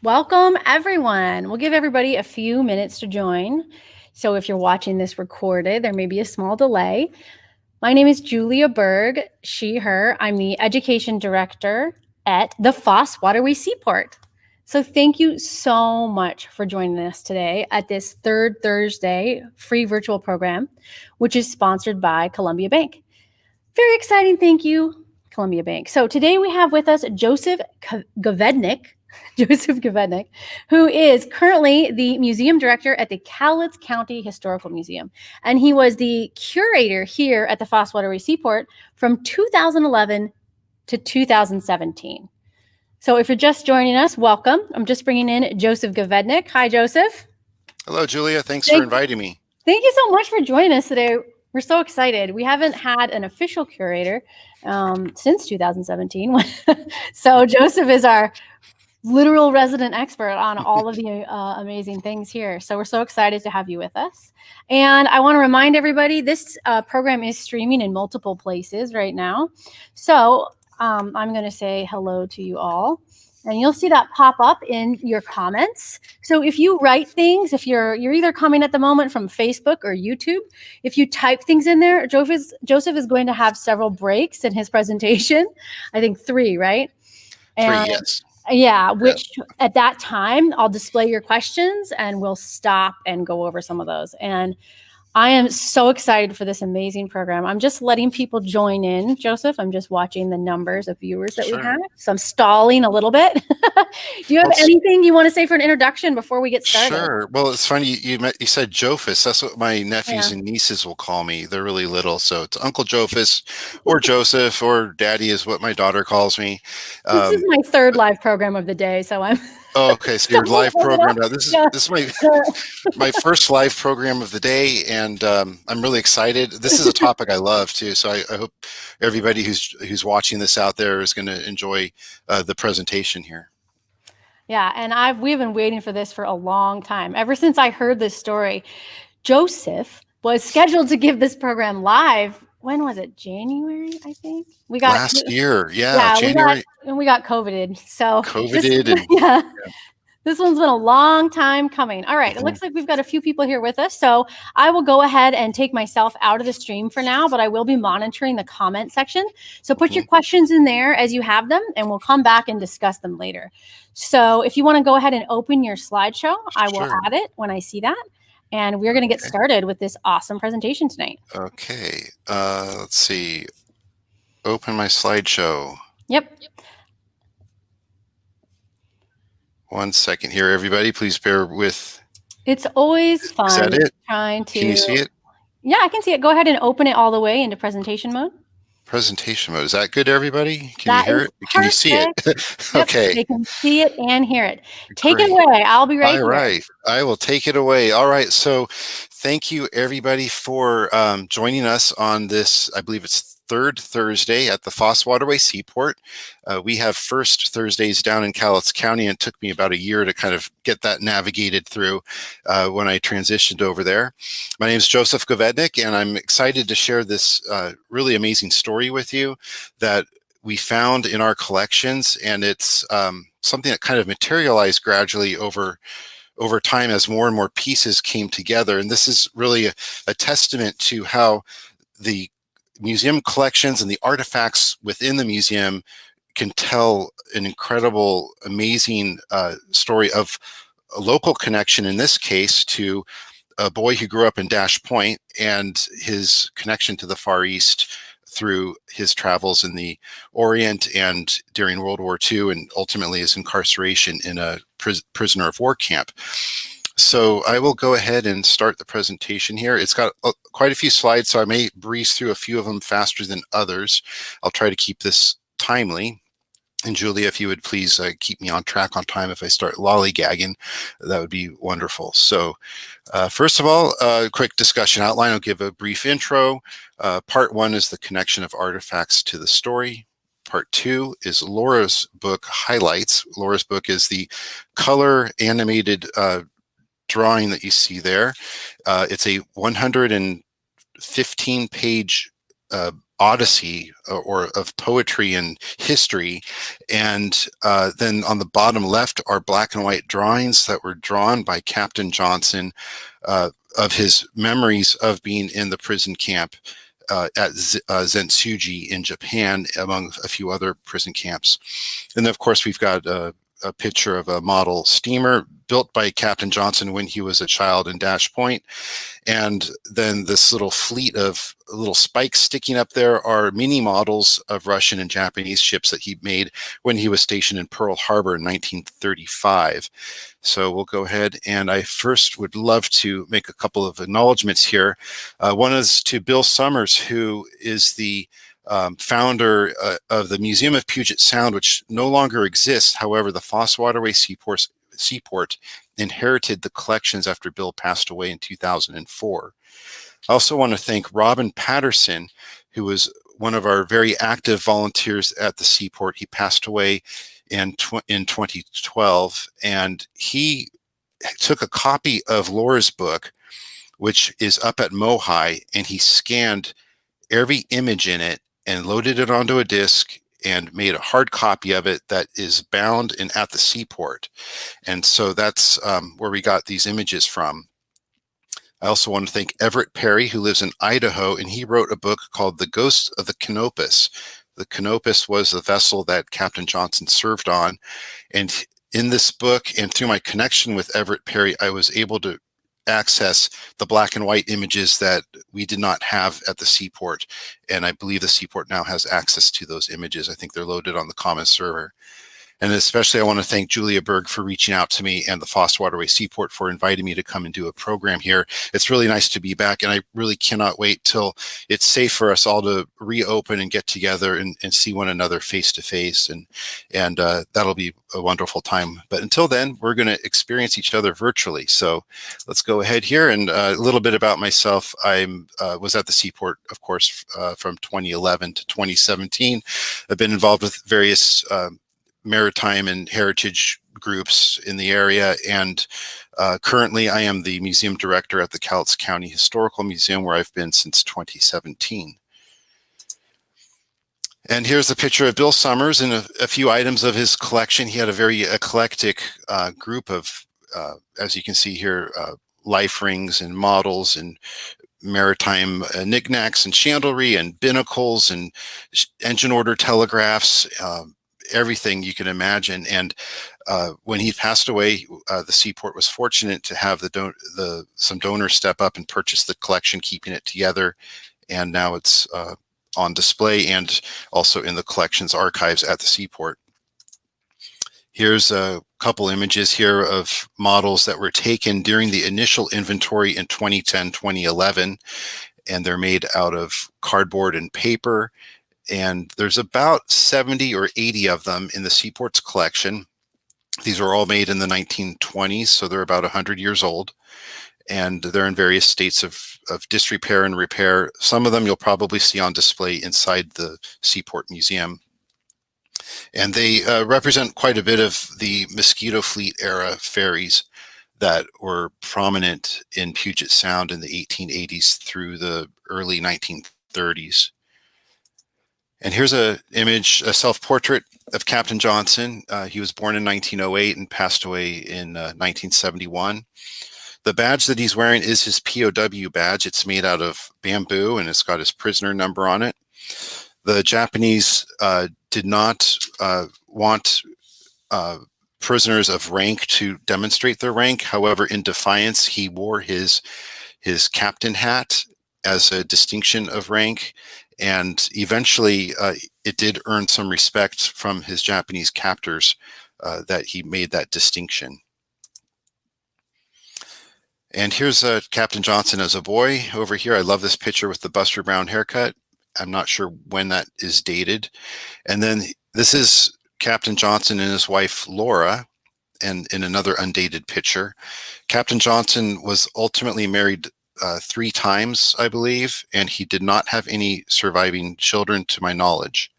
Welcome, everyone. We'll give everybody a few minutes to join. So if you're watching this recorded, there may be a small delay. My name is Julia Berg, she, her. I'm the education director at the Foss Waterway Seaport. So thank you so much for joining us today at this third Thursday free virtual program, which is sponsored by Columbia Bank. Very exciting. Thank you, Columbia Bank. So today we have with us Joseph Gavednik, who is currently the museum director at the Cowlitz County Historical Museum. And he was the curator here at the Foss Waterway Seaport from 2011 to 2017. So if you're just joining us, welcome. I'm just bringing in Joseph Gavednik. Hi, Joseph. Hello, Julia. Thanks for inviting me. Thank you so much for joining us today. We're so excited. We haven't had an official curator since 2017. So Joseph is our literal resident expert on all of the amazing things here. So we're so excited to have you with us. And I want to remind everybody, this program is streaming in multiple places right now. So I'm going to say hello to you all. And you'll see that pop up in your comments. So if you write things, if you're either coming at the moment from Facebook or YouTube, if you type things in there, Joseph is going to have several breaks in his presentation. I think 3, right? And 3, yes. Yeah, which at that time, I'll display your questions and we'll stop and go over some of those. And I am so excited for this amazing program. I'm just letting people join in, Joseph. I'm just watching the numbers of viewers that we have. So I'm stalling a little bit. Do you have anything you want to say for an introduction before we get started? Sure. Well, it's funny. You said Jofus. That's what my nephews and nieces will call me. They're really little. So it's Uncle Jofus or Joseph or Daddy is what my daughter calls me. This is my 3rd live program of the day. So I'm... Oh, okay. So your live program now. This is my first live program of the day, and I'm really excited. This is a topic I love too. So I hope everybody who's watching this out there is going to enjoy the presentation here. Yeah, and we've been waiting for this for a long time. Ever since I heard this story, Joseph was scheduled to give this program live. When was it? January, I think. We got last year. Yeah, January. We got COVIDed. So COVIDed. This one's been a long time coming. All right. It looks like we've got a few people here with us. So I will go ahead and take myself out of the stream for now, but I will be monitoring the comment section. So put your questions in there as you have them, and we'll come back and discuss them later. So if you want to go ahead and open your slideshow, I will add it when I see that. And we're going to get started with this awesome presentation tonight. Okay. Let's see. Open my slideshow. Yep. 1 second here, everybody. Please bear with. It's always fun. Is that it? Trying to. Can you see it? Yeah, I can see it. Go ahead and open it all the way into presentation mode. Presentation mode. Is that good, everybody? Can you hear it? Can you see it? Okay. Yep, they can see it and hear it. Take it away. I'll be right here. All right. I will take it away. All right. So thank you, everybody, for joining us on this, I believe it's 3rd Thursday at the Foss Waterway Seaport. We have first Thursdays down in Cowlitz County, and it took me about a year to kind of get that navigated through when I transitioned over there. My name is Joseph Gavednik, and I'm excited to share this really amazing story with you that we found in our collections, and it's something that kind of materialized gradually over time as more and more pieces came together. And this is really a testament to how the museum collections and the artifacts within the museum can tell an incredible, amazing story of a local connection, in this case, to a boy who grew up in Dash Point and his connection to the Far East through his travels in the Orient and during World War II, and ultimately his incarceration in a prisoner of war camp. So I will go ahead and start the presentation here. It's got quite a few slides, so I may breeze through a few of them faster than others. I'll try to keep this timely. And Julia, if you would please keep me on track on time if I start lollygagging, that would be wonderful. So first of all, a quick discussion outline. I'll give a brief intro. Part 1 is the connection of artifacts to the story. Part 2 is Laura's book highlights. Laura's book is the color animated drawing that you see there. It's a 115-page odyssey or of poetry and history. And then on the bottom left are black and white drawings that were drawn by Captain Johnson of his memories of being in the prison camp at Zentsuji in Japan, among a few other prison camps. And of course, we've got a picture of a model steamer built by Captain Johnson when he was a child in Dash Point. And then this little fleet of little spikes sticking up there are mini models of Russian and Japanese ships that he made when he was stationed in Pearl Harbor in 1935. So we'll go ahead, and I first would love to make a couple of acknowledgments here. One is to Bill Summers, who is the founder of the Museum of Puget Sound, which no longer exists. However, the Foss Waterway Seaport inherited the collections after Bill passed away in 2004. I also want to thank Robin Patterson, who was one of our very active volunteers at the Seaport. He passed away in 2012, and he took a copy of Laura's book, which is up at Mohi, and he scanned every image in it and loaded it onto a disc and made a hard copy of it that is bound and at the Seaport. And so that's where we got these images from. I also want to thank Everett Perry, who lives in Idaho, and he wrote a book called The Ghost of the Canopus. The Canopus was the vessel that Captain Johnson served on. And in this book, and through my connection with Everett Perry, I was able to access the black and white images that we did not have at the Seaport. And I believe the Seaport now has access to those images. I think they're loaded on the common server. And especially I want to thank Julia Berg for reaching out to me and the Foss Waterway Seaport for inviting me to come and do a program here. It's really nice to be back, and I really cannot wait till it's safe for us all to reopen and get together and see one another face to face. And that'll be a wonderful time. But until then, we're going to experience each other virtually. So let's go ahead here, and a little bit about myself. I was at the Seaport, of course, from 2011 to 2017. I've been involved with various maritime and heritage groups in the area, and currently I am the museum director at the Cowlitz County Historical Museum, where I've been since 2017. And here's a picture of Bill Summers and a few items of his collection. He had a very eclectic group of, as you can see here, life rings and models and maritime knickknacks and chandlery and binnacles and engine order telegraphs, everything you can imagine. And when he passed away, the Seaport was fortunate to have some donors step up and purchase the collection, keeping it together. And now it's on display and also in the collections archives at the Seaport. Here's a couple images here of models that were taken during the initial inventory in 2010-2011, and they're made out of cardboard and paper. And there's about 70 or 80 of them in the Seaport's collection. These were all made in the 1920s, so they're about 100 years old. And they're in various states of disrepair and repair. Some of them you'll probably see on display inside the Seaport Museum. And they represent quite a bit of the Mosquito Fleet era ferries that were prominent in Puget Sound in the 1880s through the early 1930s. And here's an image, a self-portrait of Captain Johnson. He was born in 1908 and passed away in 1971. The badge that he's wearing is his POW badge. It's made out of bamboo, and it's got his prisoner number on it. The Japanese did not want prisoners of rank to demonstrate their rank. However, in defiance, he wore his captain hat as a distinction of rank. And eventually, it did earn some respect from his Japanese captors that he made that distinction. And here's Captain Johnson as a boy over here. I love this picture with the Buster Brown haircut. I'm not sure when that is dated. And then this is Captain Johnson and his wife, Laura, and in another undated picture. Captain Johnson was ultimately married 3 times, I believe, and he did not have any surviving children to my knowledge.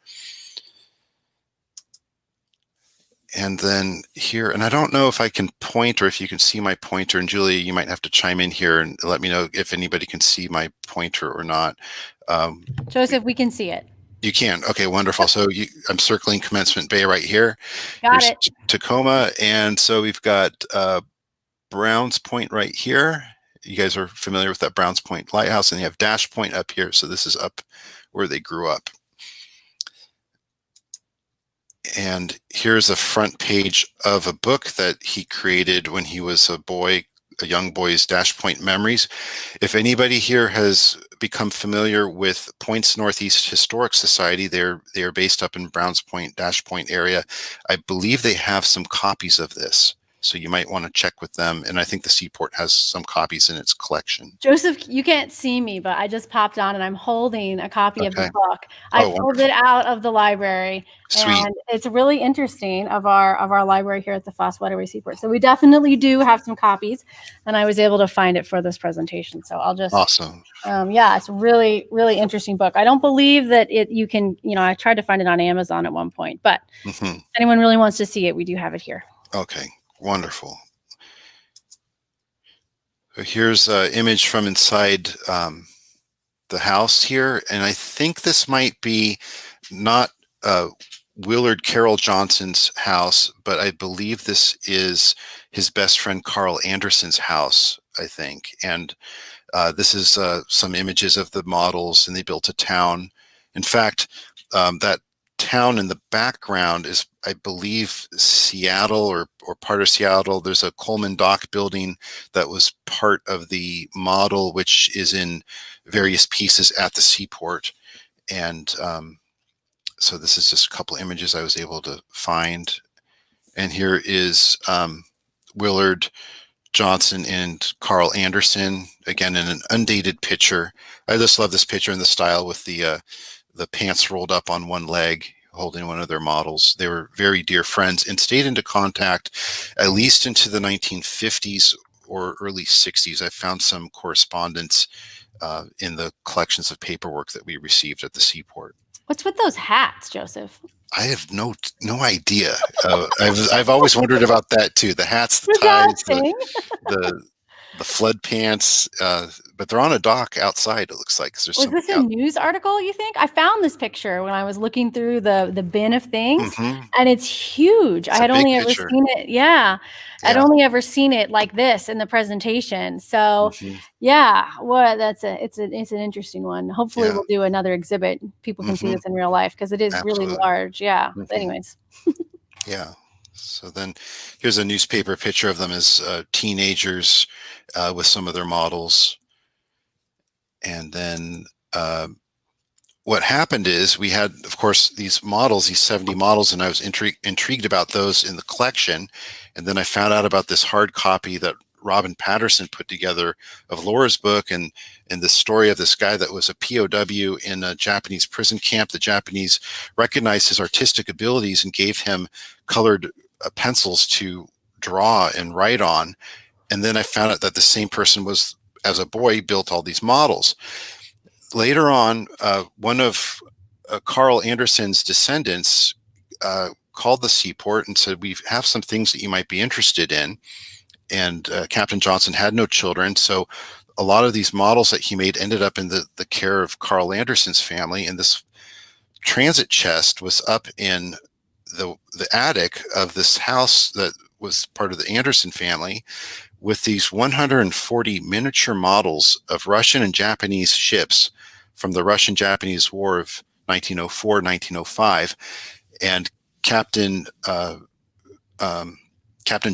And then here, and I don't know if I can point or if you can see my pointer, and Julia, you might have to chime in here and let me know if anybody can see my pointer or not. Joseph, we can see it. You can. Okay, wonderful. So I'm circling Commencement Bay right here. Got Here's it. Tacoma. And so we've got Browns Point right here. You guys are familiar with that Browns Point lighthouse, and you have Dash Point up here. So this is up where they grew up. And here's a front page of a book that he created when he was a boy, a young boy's Dash Point memories. If anybody here has become familiar with Points Northeast Historic Society, they are based up in Browns Point, Dash Point area. I believe they have some copies of this, so you might want to check with them. And I think the Seaport has some copies in its collection. Joseph, you can't see me, but I just popped on and I'm holding a copy of the book. I pulled wonderful. it out of the library. Sweet. And it's really interesting of our library here at the Foss Waterway Seaport. So we definitely do have some copies, and I was able to find it for this presentation. So I'll just Awesome. Yeah, it's a really, really interesting book. I don't believe that you can, I tried to find it on Amazon at one point, but if anyone really wants to see it, we do have it here. Okay, wonderful. So here's an image from inside the house here, and I think this might be not Willard Carrol Johnson's house, but I believe this is his best friend Carl Anderson's house, I think. And this is some images of the models, and they built a town. In fact, that town in the background is, I believe, Seattle or part of Seattle. There's a Coleman Dock building that was part of the model, which is in various pieces at the seaport. And so this is just a couple images I was able to find. And here is Willard Johnson and Carl Anderson, again in an undated picture. I just love this picture and the style with the pants rolled up on one leg, holding one of their models. They were very dear friends and stayed into contact at least into the 1950s or early 60s. I found some correspondence in the collections of paperwork that we received at the seaport. What's with those hats, Joseph? I have no idea. I've always wondered about that too. The hats, the ties, the flood pants, but they're on a dock outside. It looks like. Was this a news article? You think? I found this picture when I was looking through the bin of things, and it's huge. I had only ever seen it. Yeah, I'd only ever seen it like this in the presentation. So, yeah, it's an interesting one. Hopefully, we'll do another exhibit. People can see this in real life because it is really large. Yeah. Anyways. Yeah. So then here's a newspaper picture of them as teenagers with some of their models. And then what happened is we had, of course, these models, these 70 models, and I was intrigued about those in the collection. And then I found out about this hard copy that Robin Patterson put together of Laura's book and the story of this guy that was a POW in a Japanese prison camp. The Japanese recognized his artistic abilities and gave him colored pencils to draw and write on. And then I found out that the same person was, as a boy, built all these models. Later on, one of Carl Anderson's descendants called the seaport and said, we have some things that you might be interested in. And Captain Johnson had no children, so a lot of these models that he made ended up in the care of Carl Anderson's family. And this transit chest was up in the attic of this house that was part of the Anderson family, with these 140 miniature models of Russian and Japanese ships from the Russian-Japanese War of 1904, 1905. And Captain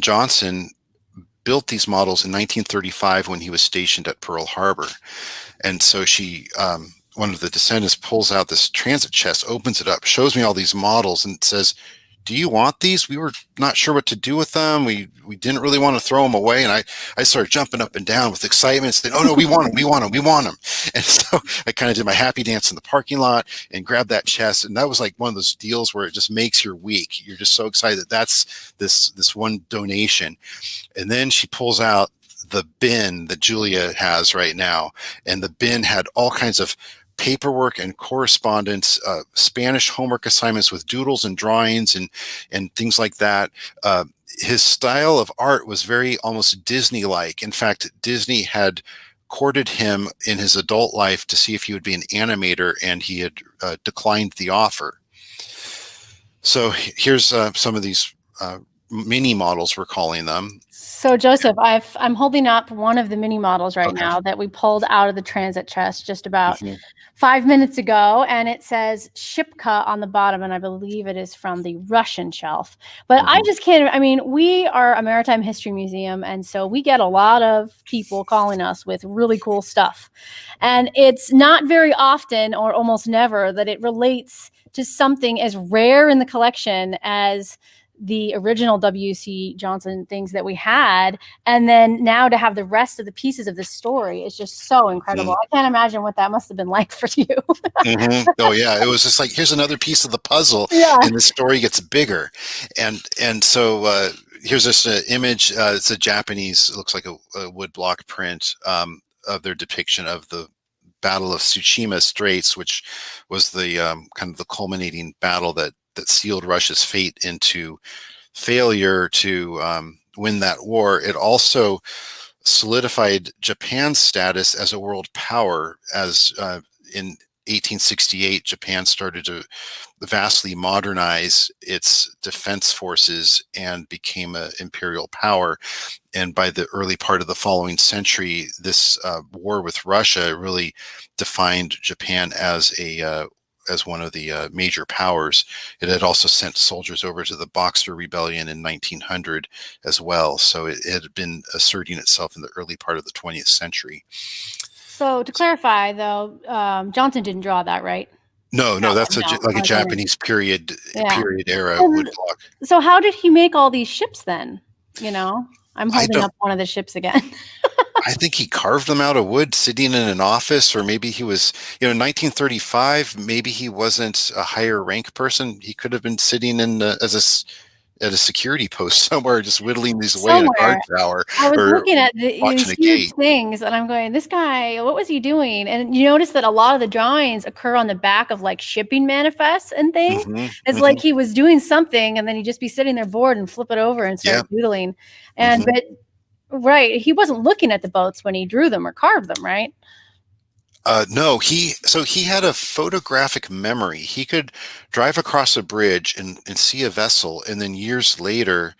Johnson built these models in 1935 when he was stationed at Pearl Harbor. And so one of the descendants pulls out this transit chest, opens it up, shows me all these models and says, do you want these? We were not sure what to do with them. We didn't really want to throw them away. And I started jumping up and down with excitement, saying, oh no, we want them, we want them, we want them. And so I kind of did my happy dance in the parking lot and grabbed that chest. And that was like one of those deals where it just makes your week. You're just so excited that that's this one donation. And then she pulls out the bin that Julia has right now. And the bin had all kinds of paperwork and correspondence, Spanish homework assignments with doodles and drawings and things like that. His style of art was very almost Disney-like. In fact, Disney had courted him in his adult life to see if he would be an animator, and he had declined the offer. So here's some of these mini models, we're calling them. So Joseph, I'm holding up one of the mini models right Okay. now that we pulled out of the transit chest just about Mhm. 5 minutes ago, and it says Shipka on the bottom, and I believe it is from the Russian shelf. But I just can't, I mean, we are a maritime history museum, and so we get a lot of people calling us with really cool stuff. And it's not very often, or almost never, that it relates to something as rare in the collection as the original W.C. Johnson things that we had, and then now to have the rest of the pieces of this story is just so incredible. I can't imagine what that must have been like for you. Oh yeah, it was just like, here's another piece of the puzzle, Yeah. and the story gets bigger. And so here's this image. It's a Japanese, it looks like a woodblock print of their depiction of the Battle of Tsushima Straits, which was the kind of the culminating battle that sealed Russia's fate into failure to win that war. It also solidified Japan's status as a world power, as in 1868, Japan started to vastly modernize its defense forces and became an imperial power. And by the early part of the following century, this war with Russia really defined Japan as one of the major powers. It had also sent soldiers over to the Boxer Rebellion in 1900 as well. So it had been asserting itself in the early part of the 20th century. So to clarify, though, Johnson didn't draw that, right? No, that's like a Japanese period era woodblock. So how did he make all these ships then? You know, I'm holding up one of the ships again. I think he carved them out of wood sitting in an office, or maybe he was, in 1935, maybe he wasn't a higher rank person. He could have been sitting in at a security post somewhere, just whittling these away in a guard tower. I was looking at watching a huge gate. things, and I'm going, this guy, what was he doing? And you notice that a lot of the drawings occur on the back of like shipping manifests and things. It's like he was doing something, and then he'd just be sitting there bored and flip it over and start doodling. And but right, he wasn't looking at the boats when he drew them or carved them, right? No, he had a photographic memory. He could drive across a bridge and see a vessel, and then years later,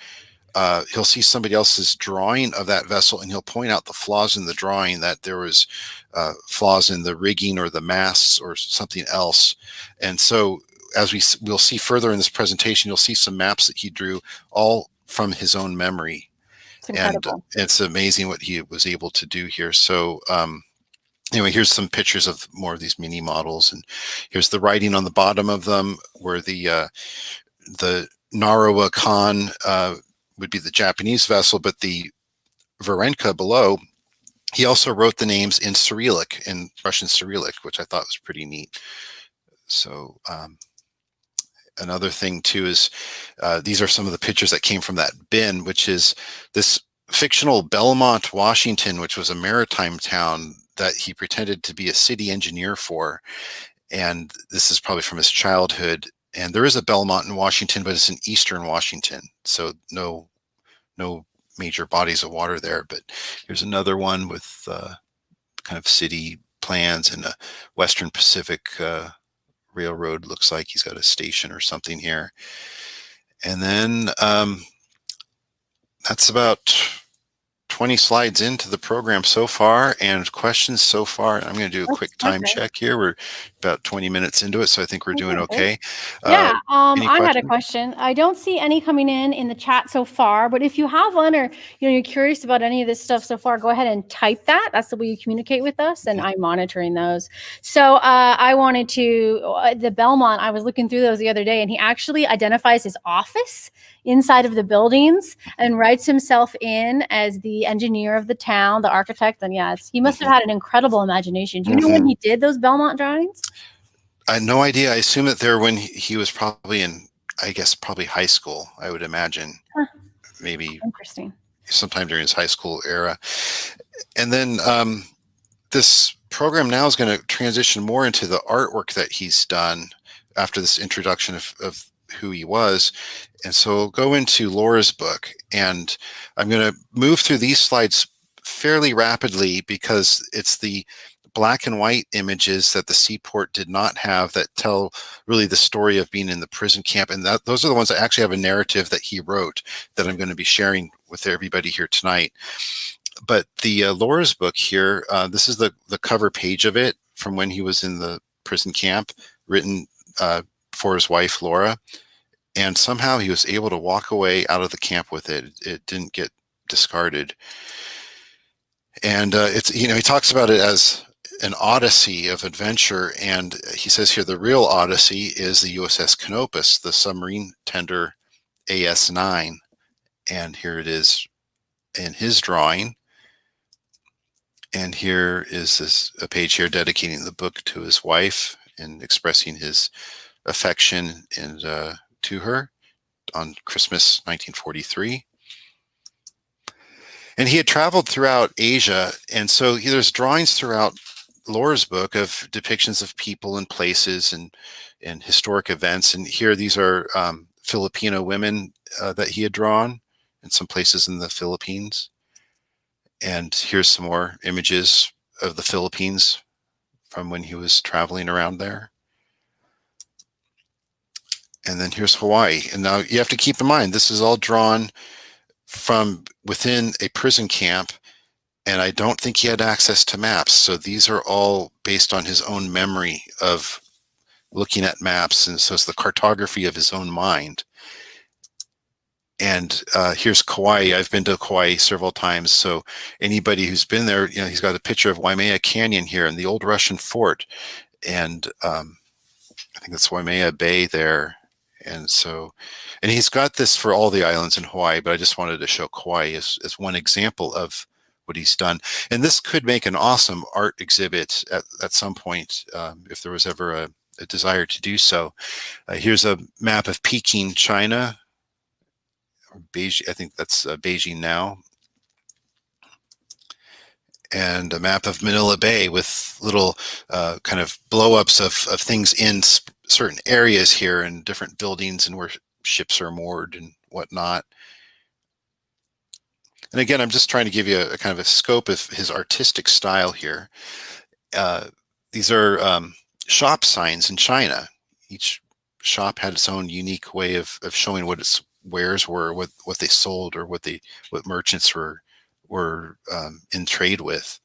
he'll see somebody else's drawing of that vessel, and he'll point out the flaws in the drawing, that there was flaws in the rigging or the masts or something else. And so, as we'll see further in this presentation, you'll see some maps that he drew, all from his own memory. It's incredible. And it's amazing what he was able to do here. So anyway, here's some pictures of more of these mini models, and here's the writing on the bottom of them, where the Narawa Khan would be the Japanese vessel, but the Varenka below, he also wrote the names in Cyrillic, in Russian Cyrillic, which I thought was pretty neat. So another thing too is these are some of the pictures that came from that bin, which is this fictional Belmont, Washington, which was a maritime town that he pretended to be a city engineer for. And this is probably from his childhood. And there is a Belmont in Washington, but it's in eastern Washington, so no major bodies of water there. But here's another one with kind of city plans, and a Western Pacific Railroad. Looks like he's got a station or something here. And then that's about 20 slides into the program so far, and questions so far. I'm going to do a quick time check here. We're about 20 minutes into it, so I think we're doing okay. Yeah, I had a question. I don't see any coming in the chat so far, but if you have one, or you're curious about any of this stuff so far, go ahead and type that. That's the way you communicate with us, and I'm monitoring those. So I wanted to, the Belmont, I was looking through those the other day, and he actually identifies his office inside of the buildings and writes himself in as the engineer of the town, the architect. And he must have had an incredible imagination. Do you know when he did those Belmont drawings? I had no idea. I assume that they're when he was probably in, I guess, probably high school, I would imagine. Maybe interesting. Sometime during his high school era. And then this program now is going to transition more into the artwork that he's done after this introduction of who he was. And so we'll go into Laura's book, and I'm going to move through these slides fairly rapidly because it's the black and white images that the seaport did not have that tell really the story of being in the prison camp. And those are the ones that actually have a narrative that he wrote that I'm going to be sharing with everybody here tonight. But the Laura's book here, this is the cover page of it from when he was in the prison camp, written for his wife, Laura. And somehow he was able to walk away out of the camp with it. It didn't get discarded. And he talks about it as an odyssey of adventure. And he says here, the real odyssey is the USS Canopus, the submarine tender AS-9. And here it is in his drawing. And here is a page here dedicating the book to his wife and expressing his affection and to her on Christmas 1943. And he had traveled throughout Asia, and so there's drawings throughout Laura's book of depictions of people and places and historic events. And here these are Filipino women that he had drawn in some places in the Philippines. And here's some more images of the Philippines from when he was traveling around there. And then here's Hawaii. And now you have to keep in mind, this is all drawn from within a prison camp, and I don't think he had access to maps. So these are all based on his own memory of looking at maps, and so it's the cartography of his own mind. And here's Kauai. I've been to Kauai several times, so anybody who's been there, he's got a picture of Waimea Canyon here and the old Russian fort, and I think that's Waimea Bay there. And he's got this for all the islands in Hawaii, but I just wanted to show Kauai as one example of what he's done. And this could make an awesome art exhibit at some point, if there was ever a desire to do so. Here's a map of Peking, China, or Beijing, I think that's Beijing now. And a map of Manila Bay with little kind of blow-ups of things in certain areas here and different buildings and where ships are moored and whatnot. And again, I'm just trying to give you a kind of a scope of his artistic style here. These are shop signs in China. Each shop had its own unique way of showing what its wares were, what they sold, or what merchants were in trade with.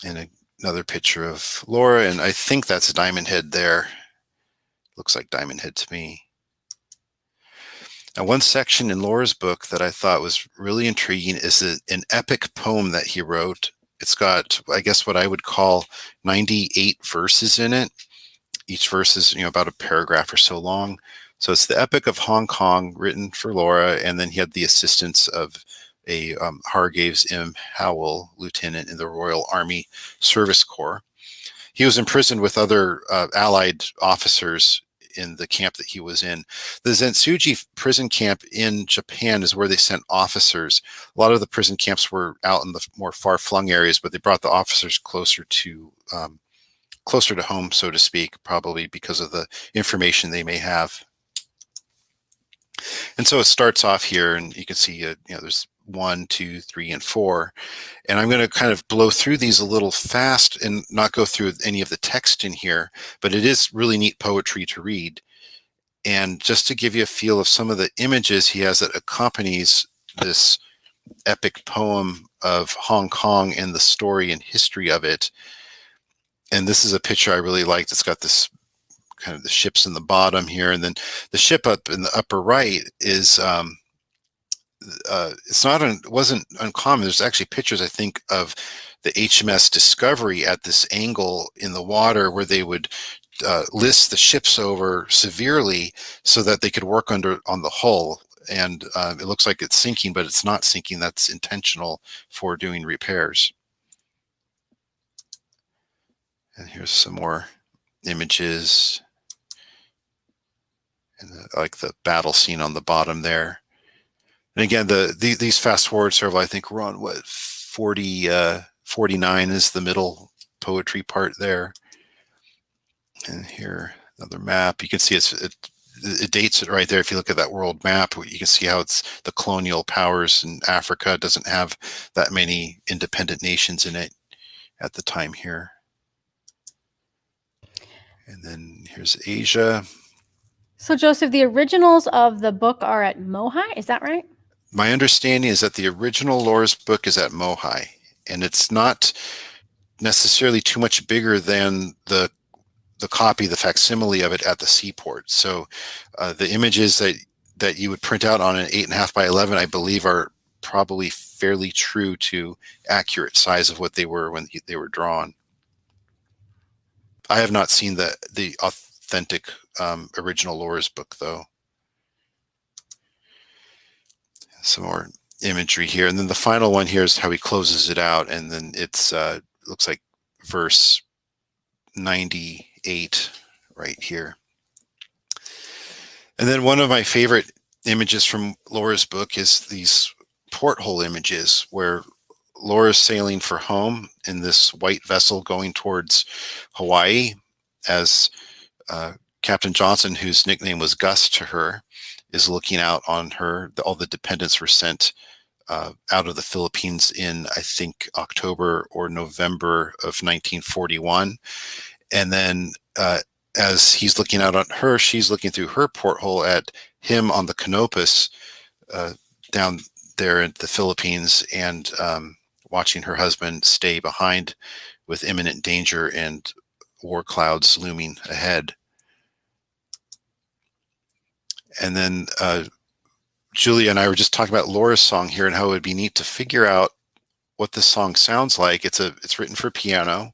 And another picture of Laura, and I think that's Diamond Head there. Looks like Diamond Head to me. Now, one section in Laura's book that I thought was really intriguing is an epic poem that he wrote. It's got, I guess, what I would call 98 verses in it. Each verse is, about a paragraph or so long. So it's the Epic of Hong Kong, written for Laura, and then he had the assistance of a Hargraves M. Howell, lieutenant in the Royal Army Service Corps. He was imprisoned with other Allied officers in the camp that he was in. The Zentsuji prison camp in Japan is where they sent officers. A lot of the prison camps were out in the more far-flung areas, but they brought the officers closer to home, so to speak, probably because of the information they may have. And so it starts off here, and you can see, there's 1, 2, 3, and 4. And I'm going to kind of blow through these a little fast and not go through any of the text in here, but it is really neat poetry to read. And just to give you a feel of some of the images he has that accompanies this epic poem of Hong Kong and the story and history of it. And this is a picture I really liked. It's got this kind of the ships in the bottom here, and then the ship up in the upper right is it wasn't uncommon. There's actually pictures, I think, of the HMS Discovery at this angle in the water where they would list the ships over severely so that they could work on the hull. And it looks like it's sinking, but it's not sinking. That's intentional for doing repairs. And here's some more images. And like the battle scene on the bottom there. And again, these fast forward several, I think we're on 49 is the middle poetry part there. And here, another map. You can see it's it dates it right there. If you look at that world map, you can see how it's the colonial powers in Africa doesn't have that many independent nations in it at the time here. And then here's Asia. So Joseph, the originals of the book are at Mohi, is that right? My understanding is that the original Laura's book is at Mohi, and it's not necessarily too much bigger than the copy, the facsimile of it at the seaport. So the images that you would print out on an 8.5 by 11, I believe, are probably fairly true to accurate size of what they were when they were drawn. I have not seen the authentic original Laura's book, though. Some more imagery here, and then the final one here is how he closes it out, and then it's looks like verse 98 right here. And then one of my favorite images from Laura's book is these porthole images where Laura's sailing for home in this white vessel going towards Hawaii, as Captain Johnson, whose nickname was Gus to her, is looking out on her. All the dependents were sent out of the Philippines in, I think, October or November of 1941. And then as he's looking out on her, she's looking through her porthole at him on the Canopus down there in the Philippines, and watching her husband stay behind with imminent danger and war clouds looming ahead. And then Julia and I were just talking about Laura's song here and how it would be neat to figure out what this song sounds like. It's written for piano,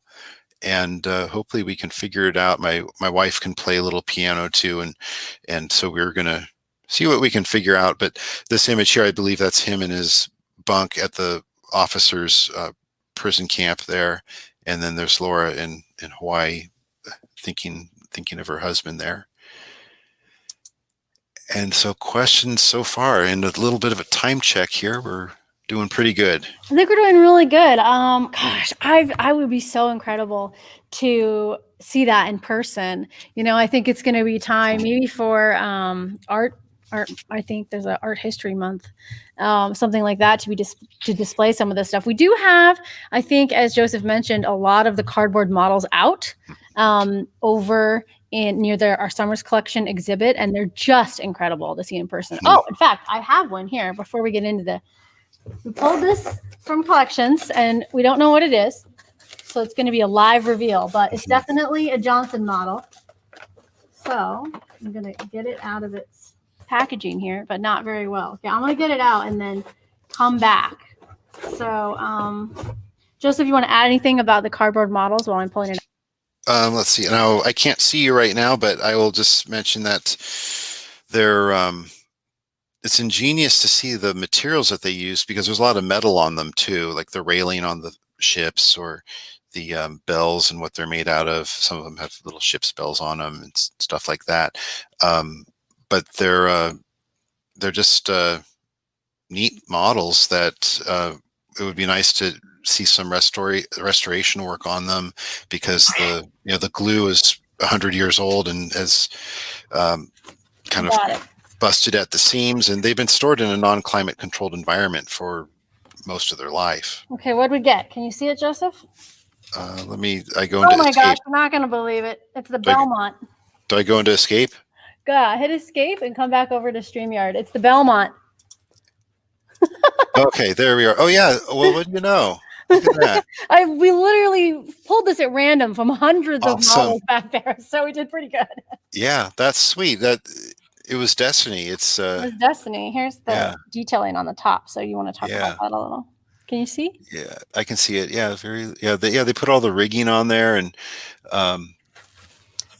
and hopefully we can figure it out. My wife can play a little piano too, and so we're gonna see what we can figure out. But this image here, I believe that's him in his bunk at the officers' prison camp there, and then there's Laura in Hawaii, thinking of her husband there. And so questions so far, and a little bit of a time check here. We're doing pretty good. I think we're doing really good. Gosh, I would be so incredible to see that in person. You know, I think it's going to be time maybe for art. I think there's an art history month, something like that, to display some of this stuff. We do have, I think, as Joseph mentioned, a lot of the cardboard models out over near our Summers Collection exhibit, and they're just incredible to see in person. Oh, in fact, I have one here before we get into we pulled this from collections, and we don't know what it is, so it's going to be a live reveal, but it's definitely a Johnson model. So I'm going to get it out of its packaging here, but not very well. Okay, I'm going to get it out and then come back. So Joseph, you want to add anything about the cardboard models while I'm pulling it out? Let's see. Now, I can't see you right now, but I will just mention that they're it's ingenious to see the materials that they use, because there's a lot of metal on them too, like the railing on the ships or the bells and what they're made out of. Some of them have little ship's bells on them and stuff like that. But they're just neat models that it would be nice to see some restoration work on them, because the glue is 100 years old and has kind of busted at the seams, and they've been stored in a non-climate controlled environment for most of their life. Okay, what did we get? Can you see it, Joseph? I go into escape. Oh my gosh, I'm not going to believe it. It's the Belmont. Do I go into escape? Go hit escape and come back over to StreamYard. It's the Belmont. Okay, there we are. Oh yeah. Well, what do you know? Look at that. We literally pulled this at random from hundreds of models back there, so we did pretty good. Yeah, that's sweet. It was destiny. It was destiny. Here's the detailing on the top. So you want to talk about that a little? Can you see? Yeah, I can see it. Yeah, they put all the rigging on there, and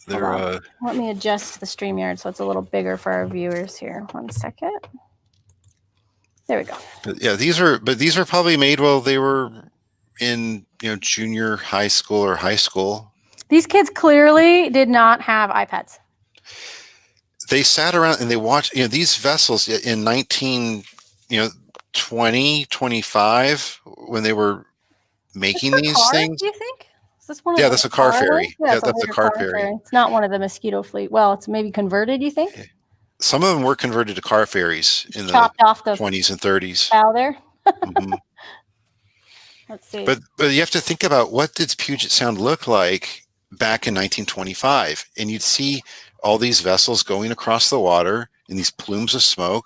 they're. Let me adjust the StreamYard so it's a little bigger for our viewers here. 1 second. There we go. But yeah, these are probably made while they were in junior high school or high school. These kids clearly did not have iPads. They sat around and they watched these vessels in 1920, 25, when they were making these things. Do you think? Is this one of that's a car ferry. Yeah, that's a car ferry. It's not one of the Mosquito Fleet. Well, it's maybe converted, you think? Some of them were converted to car ferries in the Chopped off the 20s and 30s. bow there. Mhm. Let's see. But you have to think about, what did Puget Sound look like back in 1925? And you'd see all these vessels going across the water in these plumes of smoke.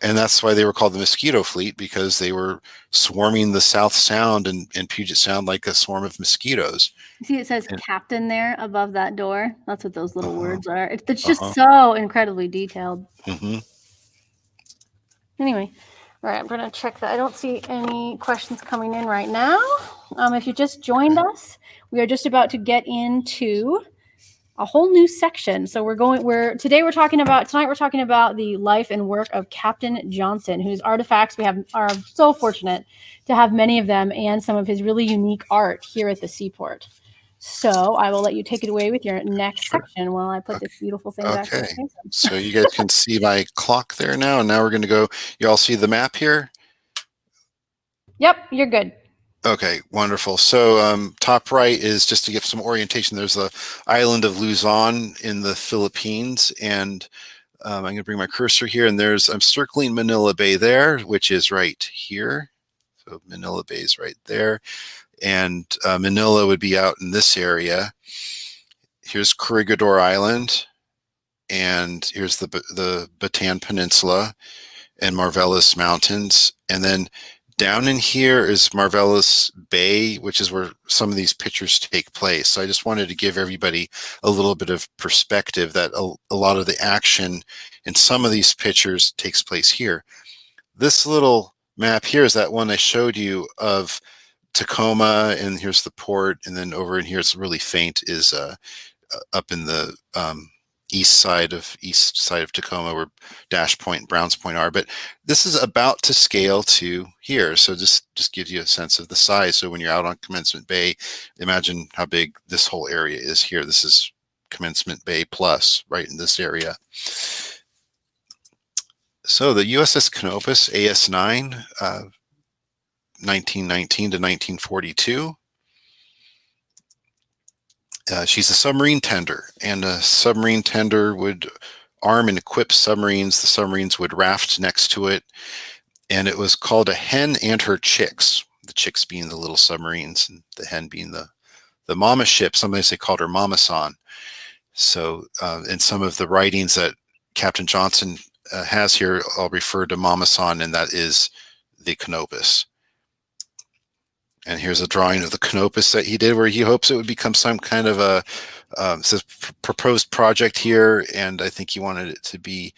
And that's why they were called the Mosquito Fleet, because they were swarming the South Sound and Puget Sound like a swarm of mosquitoes. See, it says And, captain there above that door. That's what those little words are. It's just uh-huh. so incredibly detailed. Mm-hmm. Anyway, all right, I'm going to check that. I don't see any questions coming in right now. If you just joined us, we are just about to get into a whole new section. So tonight we're talking about the life and work of Captain Johnson, whose artifacts we are so fortunate to have many of them, and some of his really unique art here at the seaport. So I will let you take it away with your next section while I put this beautiful thing back in. Okay. So you guys can see my clock there now. And now we're going to go. You all see the map here? Yep, you're good. Okay, wonderful. So top right is just to give some orientation. There's the island of Luzon in the Philippines. And I'm going to bring my cursor here. And I'm circling Manila Bay there, which is right here. So Manila Bay is right there. And Manila would be out in this area. Here's Corregidor Island. And here's the Bataan Peninsula and Marvelous Mountains. And then down in here is Marvelous Bay, which is where some of these pictures take place. So I just wanted to give everybody a little bit of perspective that a lot of the action in some of these pictures takes place here. This little map here is that one I showed you of Tacoma, and here's the port, and then over in here, it's really faint, is up in the east side of Tacoma, where Dash Point and Browns Point are. But this is about to scale to here, so just gives you a sense of the size. So when you're out on Commencement Bay, imagine how big this whole area is here. This is Commencement Bay plus, right in this area. So the USS Canopus, AS9, 1919 to 1942. She's a submarine tender, and a submarine tender would arm and equip submarines. The submarines would raft next to it, and it was called a hen and her chicks, the chicks being the little submarines and the hen being the mama ship. Sometimes they called her Mama San. So in some of the writings that Captain Johnson has here, I'll refer to Mama San, and that is the Canopus. And here's a drawing of the Canopus that he did, where he hopes it would become some kind of a says proposed project here. And I think he wanted it to be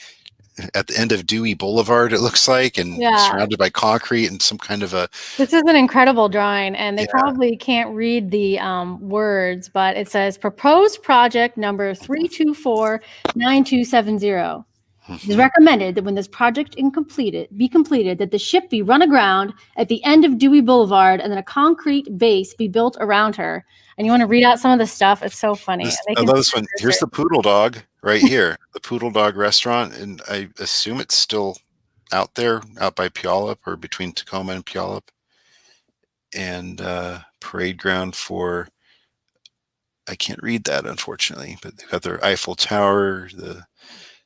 at the end of Dewey Boulevard, it looks like, and surrounded by concrete and some kind of a. This is an incredible drawing, and they probably can't read the words, but it says proposed project number 3249270. It is recommended that when this project be completed, that the ship be run aground at the end of Dewey Boulevard, and then a concrete base be built around her. And you want to read out some of the stuff? It's so funny. I love this one. Here's the Poodle Dog right here, the Poodle Dog restaurant, and I assume it's still out there, out by Puyallup, or between Tacoma and Puyallup, and parade ground for. I can't read that, unfortunately, but they've got their Eiffel Tower.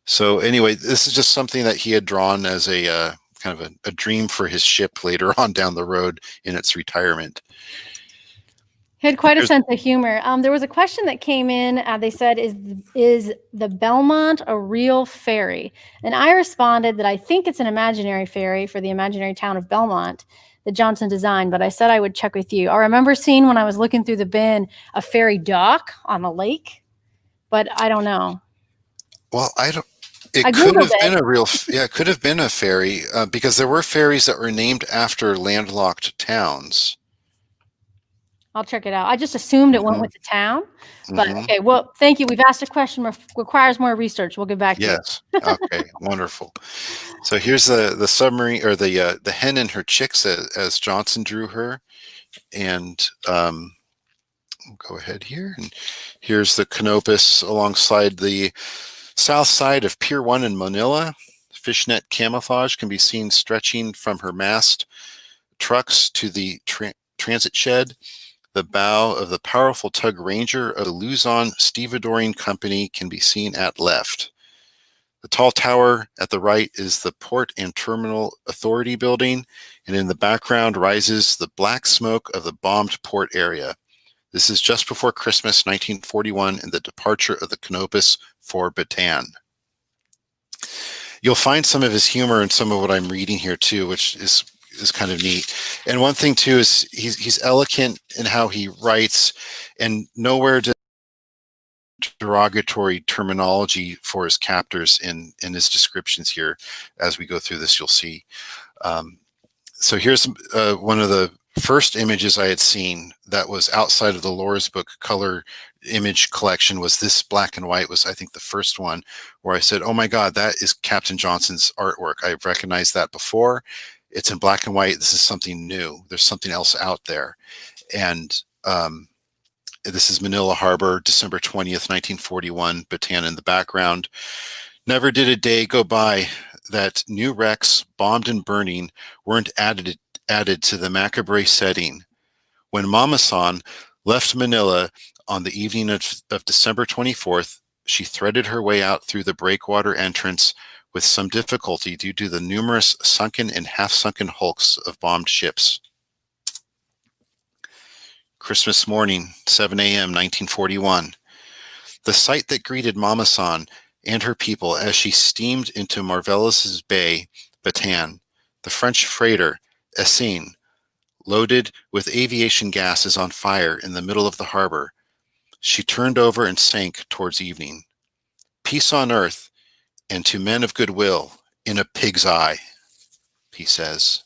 So anyway, this is just something that he had drawn as a kind of a dream for his ship later on down the road in its retirement. He had quite a sense of humor. There was a question that came in. They said, is the Belmont a real ferry? And I responded that I think it's an imaginary ferry for the imaginary town of Belmont that Johnson designed, but I said I would check with you. I remember seeing, when I was looking through the bin, a ferry dock on the lake, but I don't know. Well, it could have been it could have been a ferry, because there were ferries that were named after landlocked towns. I'll check it out. I just assumed it went with the town, but okay. Well, thank you. We've asked a question, requires more research. We'll get back to it. Yes. Okay. Wonderful. So here's the submarine, or the hen and her chicks as Johnson drew her, and we'll go ahead here. And here's the Canopus alongside the south side of Pier 1 in Manila. Fishnet camouflage can be seen stretching from her mast trucks to the transit shed. The bow of the powerful tug Ranger of the Luzon Stevedoring Company can be seen at left. The tall tower at the right is the Port and Terminal Authority building, and in the background rises the black smoke of the bombed port area. This is just before Christmas 1941 and the departure of the Canopus for Bataan. You'll find some of his humor in some of what I'm reading here too, which is kind of neat. And one thing too is he's eloquent in how he writes, and nowhere does derogatory terminology for his captors in his descriptions here. As we go through this, you'll see. So here's one of the first images I had seen that was outside of the Laura's book color image collection. Was this black and white? Was, I think, the first one where I said, oh my God, that is Captain Johnson's artwork. I've recognized that before. It's in black and white. This is something new. There's something else out there. And this is Manila Harbor, December 20th, 1941, Bataan in the background. Never did a day go by that new wrecks, bombed and burning, weren't added to the macabre setting. When Mama San left Manila on the evening of December 24th, she threaded her way out through the breakwater entrance with some difficulty due to the numerous sunken and half-sunken hulks of bombed ships. Christmas morning, 7 a.m., 1941. The sight that greeted Mama San and her people as she steamed into Marvellous's Bay, Bataan, the French freighter Essine, loaded with aviation gas, is on fire in the middle of the harbor. She turned over and sank towards evening. Peace on earth, and to men of goodwill, in a pig's eye, he says.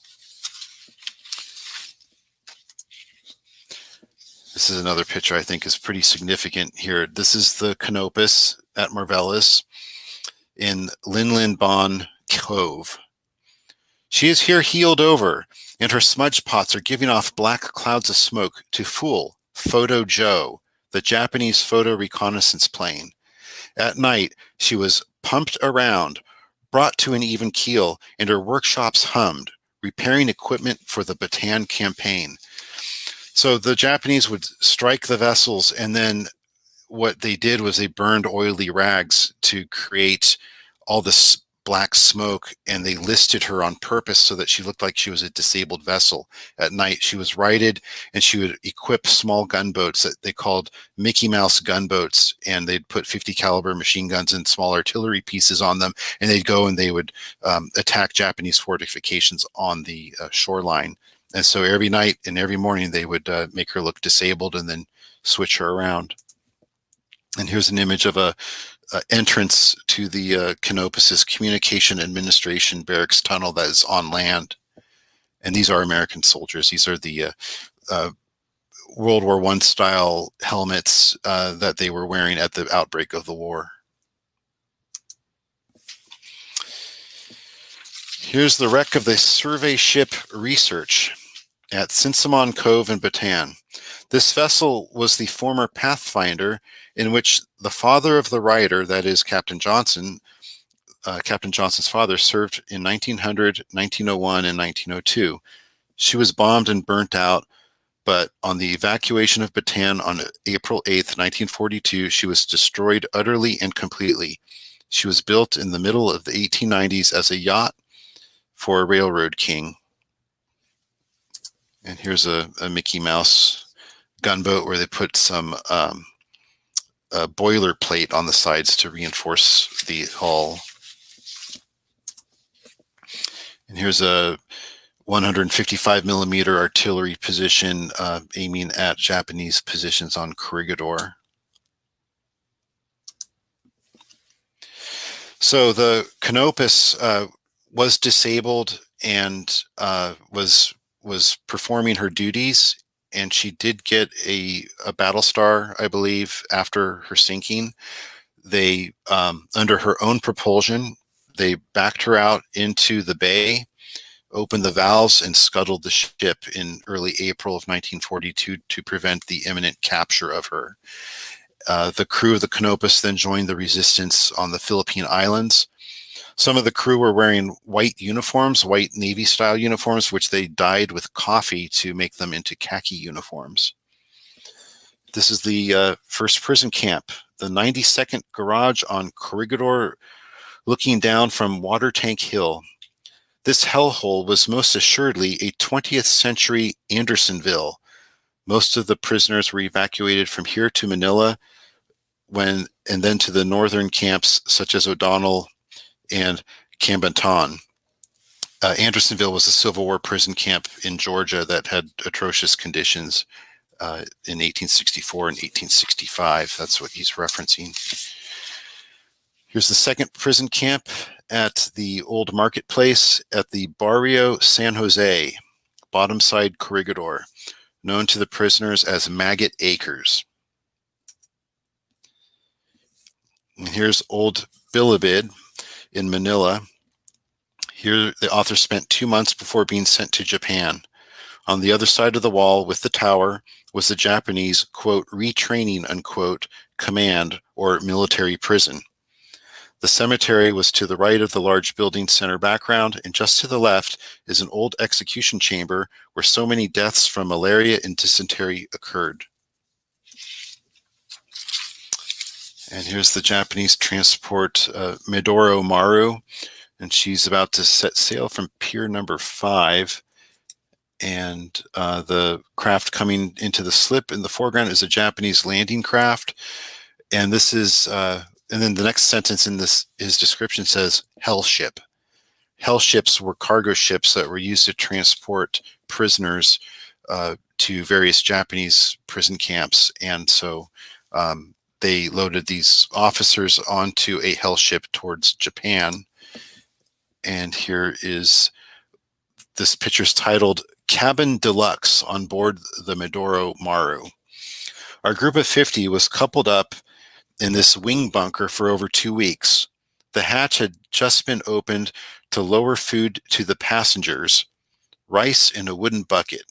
This is another picture I think is pretty significant here. This is the Canopus at Marvelous in Linlinbon Cove. She is here heeled over, and her smudge pots are giving off black clouds of smoke to fool Photo Joe, the Japanese photo reconnaissance plane. At night, she was pumped around, brought to an even keel, and her workshops hummed, repairing equipment for the Bataan campaign. So the Japanese would strike the vessels, and then what they did was they burned oily rags to create all this black smoke, and they listed her on purpose so that she looked like she was a disabled vessel. At night, she was righted, and she would equip small gunboats that they called Mickey Mouse gunboats, and they'd put 50 caliber machine guns and small artillery pieces on them, and they'd go and they would attack Japanese fortifications on the shoreline. And so every night and every morning they would make her look disabled and then switch her around. And here's an image of a entrance to the Canopus's Communication Administration Barracks tunnel that is on land. And these are American soldiers. These are the World War I style helmets that they were wearing at the outbreak of the war. Here's the wreck of the survey ship Research at Cinciman Cove in Bataan. This vessel was the former Pathfinder in which the father of the writer, that is Captain Johnson, Captain Johnson's father, served in 1900, 1901, and 1902. She was bombed and burnt out, but on the evacuation of Bataan on April 8th, 1942, she was destroyed utterly and completely. She was built in the middle of the 1890s as a yacht for a railroad king. And here's a Mickey Mouse gunboat where they put some boilerplate on the sides to reinforce the hull. And here's a 155 millimeter artillery position aiming at Japanese positions on Corregidor. So the Canopus was disabled and was performing her duties, and she did get a battle star, I believe, after her sinking. They, under her own propulsion, they backed her out into the bay, opened the valves, and scuttled the ship in early April of 1942 to prevent the imminent capture of her. The crew of the Canopus then joined the resistance on the Philippine Islands. Some of the crew were wearing white uniforms, white Navy-style uniforms, which they dyed with coffee to make them into khaki uniforms. This is the first prison camp. The 92nd garage on Corregidor looking down from Water Tank Hill. This hellhole was most assuredly a 20th century Andersonville. Most of the prisoners were evacuated from here to Manila and then to the northern camps such as O'Donnell and Cambanton. Andersonville was a Civil War prison camp in Georgia that had atrocious conditions in 1864 and 1865. That's what he's referencing. Here's the second prison camp at the Old Marketplace at the Barrio San Jose, Bottomside Corregidor, known to the prisoners as Maggot Acres. And here's Old Bilibid in Manila. Here, the author spent 2 months before being sent to Japan. On the other side of the wall with the tower was the Japanese, quote, retraining, unquote, command or military prison. The cemetery was to the right of the large building center background, and just to the left is an old execution chamber where so many deaths from malaria and dysentery occurred. And here's the Japanese transport Midoro Maru, and she's about to set sail from pier number 5. And the craft coming into the slip in the foreground is a Japanese landing craft. And this is, and then the next sentence in his description says, hell ship. Hell ships were cargo ships that were used to transport prisoners to various Japanese prison camps. And so they loaded these officers onto a hell ship towards Japan. And here is, this picture's titled Cabin Deluxe on board the Midoro Maru. Our group of 50 was coupled up in this wing bunker for over 2 weeks. The hatch had just been opened to lower food to the passengers, rice in a wooden bucket.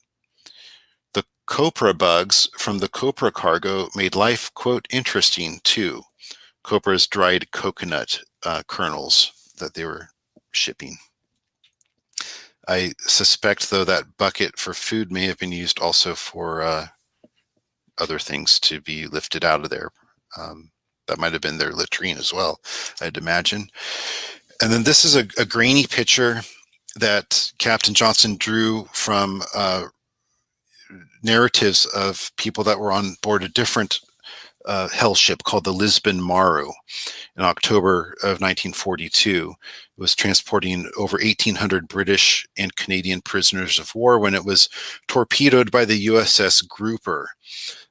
The copra bugs from the copra cargo made life, quote, interesting too. Copra is dried coconut kernels that they were shipping. I suspect, though, that bucket for food may have been used also for other things to be lifted out of there. That might have been their latrine as well, I'd imagine. And then this is a grainy picture that Captain Johnson drew from narratives of people that were on board a different hell ship called the Lisbon Maru in October of 1942. It was transporting over 1,800 British and Canadian prisoners of war when it was torpedoed by the USS Grouper.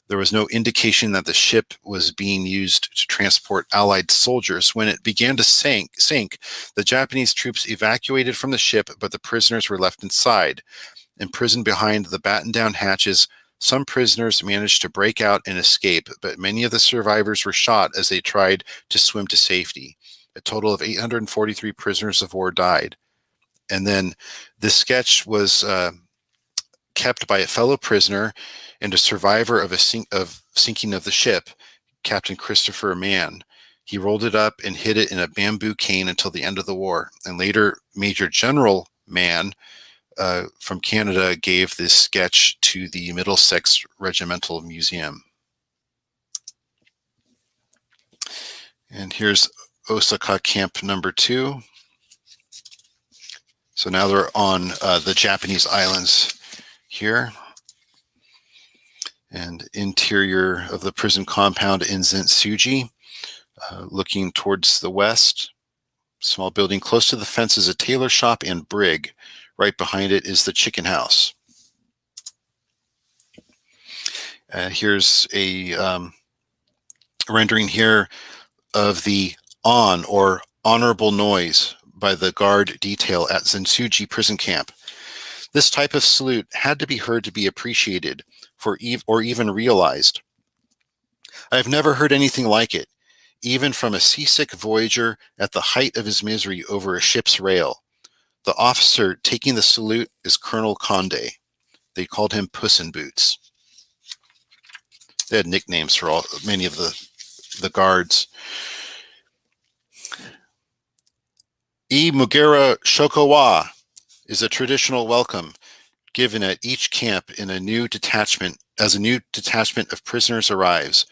There was no indication that the ship was being used to transport Allied soldiers. When it began to sink, the Japanese troops evacuated from the ship, but the prisoners were left inside. Imprisoned behind the battened-down hatches, some prisoners managed to break out and escape, but many of the survivors were shot as they tried to swim to safety. A total of 843 prisoners of war died. And then this sketch was kept by a fellow prisoner and a survivor of sinking of the ship, Captain Christopher Mann. He rolled it up and hid it in a bamboo cane until the end of the war. And later, Major General Mann from Canada gave this sketch to the Middlesex Regimental Museum. And here's Osaka Camp number 2. So now they're on the Japanese islands here. And interior of the prison compound in Zentsuji, looking towards the west. Small building close to the fence is a tailor shop and brig. Right behind it is the chicken house. Here's a rendering here of the on or honorable noise by the guard detail at Zentsuji prison camp. This type of salute had to be heard to be appreciated or even realized. I have never heard anything like it, even from a seasick voyager at the height of his misery over a ship's rail. The officer taking the salute is Colonel Conde. They called him Puss in Boots. They had nicknames for many of the guards. I Mugera Shokowa is a traditional welcome given at each camp in a new detachment as a new detachment of prisoners arrives.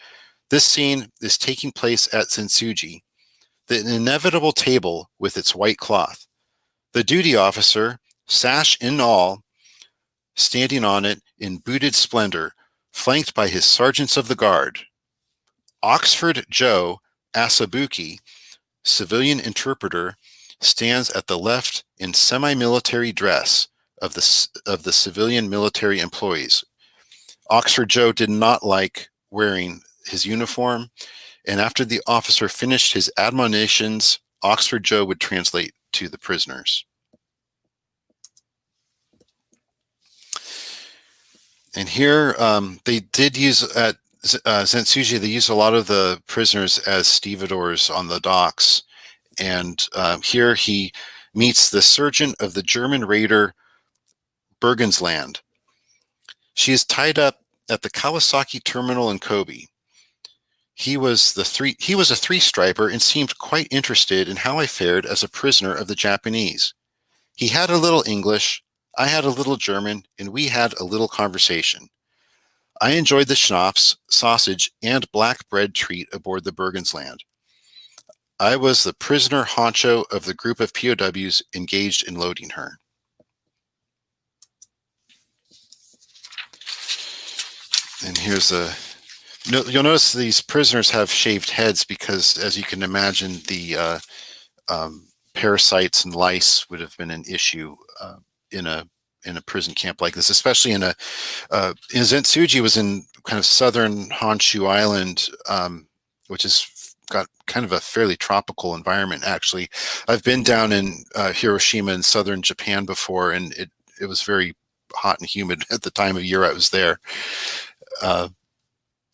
This scene is taking place at Zentsuji. the inevitable table with its white cloth, the duty officer, sash and all, standing on it in booted splendor, flanked by his sergeants of the guard. Oxford Joe Asabuki, civilian interpreter, stands at the left in semi-military dress of the civilian military employees. Oxford Joe did not like wearing his uniform, and after the officer finished his admonitions, Oxford Joe would translate to the prisoners. And here they did use at Zentsuji, they used a lot of the prisoners as stevedores on the docks. And here he meets the surgeon of the German raider Bergensland. She is tied up at the Kawasaki terminal in Kobe. He was a three-striper and seemed quite interested in how I fared as a prisoner of the Japanese. He had a little English, I had a little German, and we had a little conversation. I enjoyed the schnapps, sausage, and black bread treat aboard the Bergensland. I was the prisoner honcho of the group of POWs engaged in loading her. And here's you'll notice these prisoners have shaved heads because, as you can imagine, the parasites and lice would have been an issue in a prison camp like this, especially in Zentsuji was in kind of southern Honshu Island, which has got kind of a fairly tropical environment. Actually, I've been down in Hiroshima in southern Japan before, and it was very hot and humid at the time of year I was there.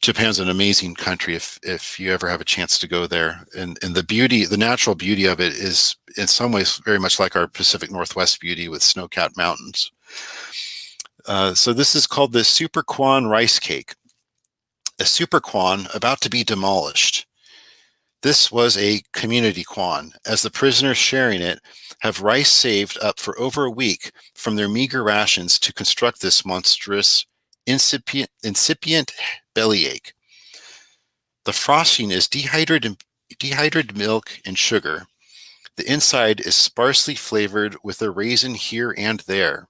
Japan's an amazing country if you ever have a chance to go there, and the natural beauty of it is in some ways very much like our Pacific Northwest beauty with snow-capped mountains. So this is called the Super Quan rice cake. A Super Quan about to be demolished. This was a community Quan, as the prisoners sharing it have rice saved up for over a week from their meager rations to construct this monstrous incipient bellyache. The frosting is dehydrated milk and sugar. The inside is sparsely flavored with a raisin here and there.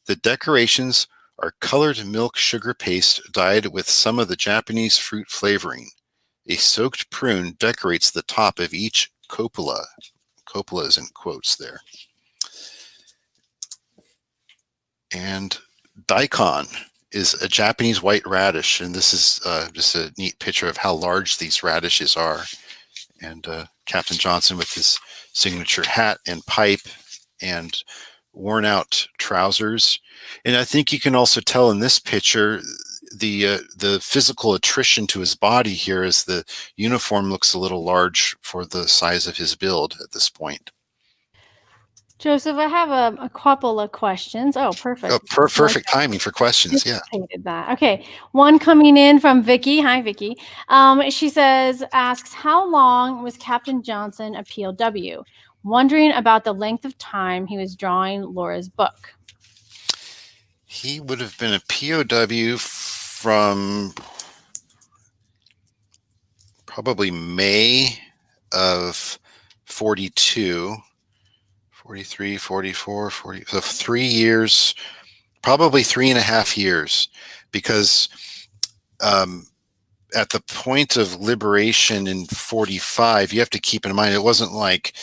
The decorations are colored milk sugar paste dyed with some of the Japanese fruit flavoring. A soaked prune decorates the top of each cupola. Cupola is in quotes there. And daikon is a Japanese white radish, and this is just a neat picture of how large these radishes are. And Captain Johnson with his signature hat and pipe and worn out trousers. And I think you can also tell in this picture the physical attrition to his body here, as the uniform looks a little large for the size of his build at this point. Joseph, I have a couple of questions. Oh, perfect. Oh, perfect timing for questions. Yeah. That. Okay. One coming in from Vicky. Hi, Vicky. She asks, how long was Captain Johnson a POW? Wondering about the length of time he was drawing Laura's book. He would have been a POW from probably May of 42. 43, 44, 40, so 3 years, probably 3.5 years, because at the point of liberation in 45, you have to keep in mind, it wasn't like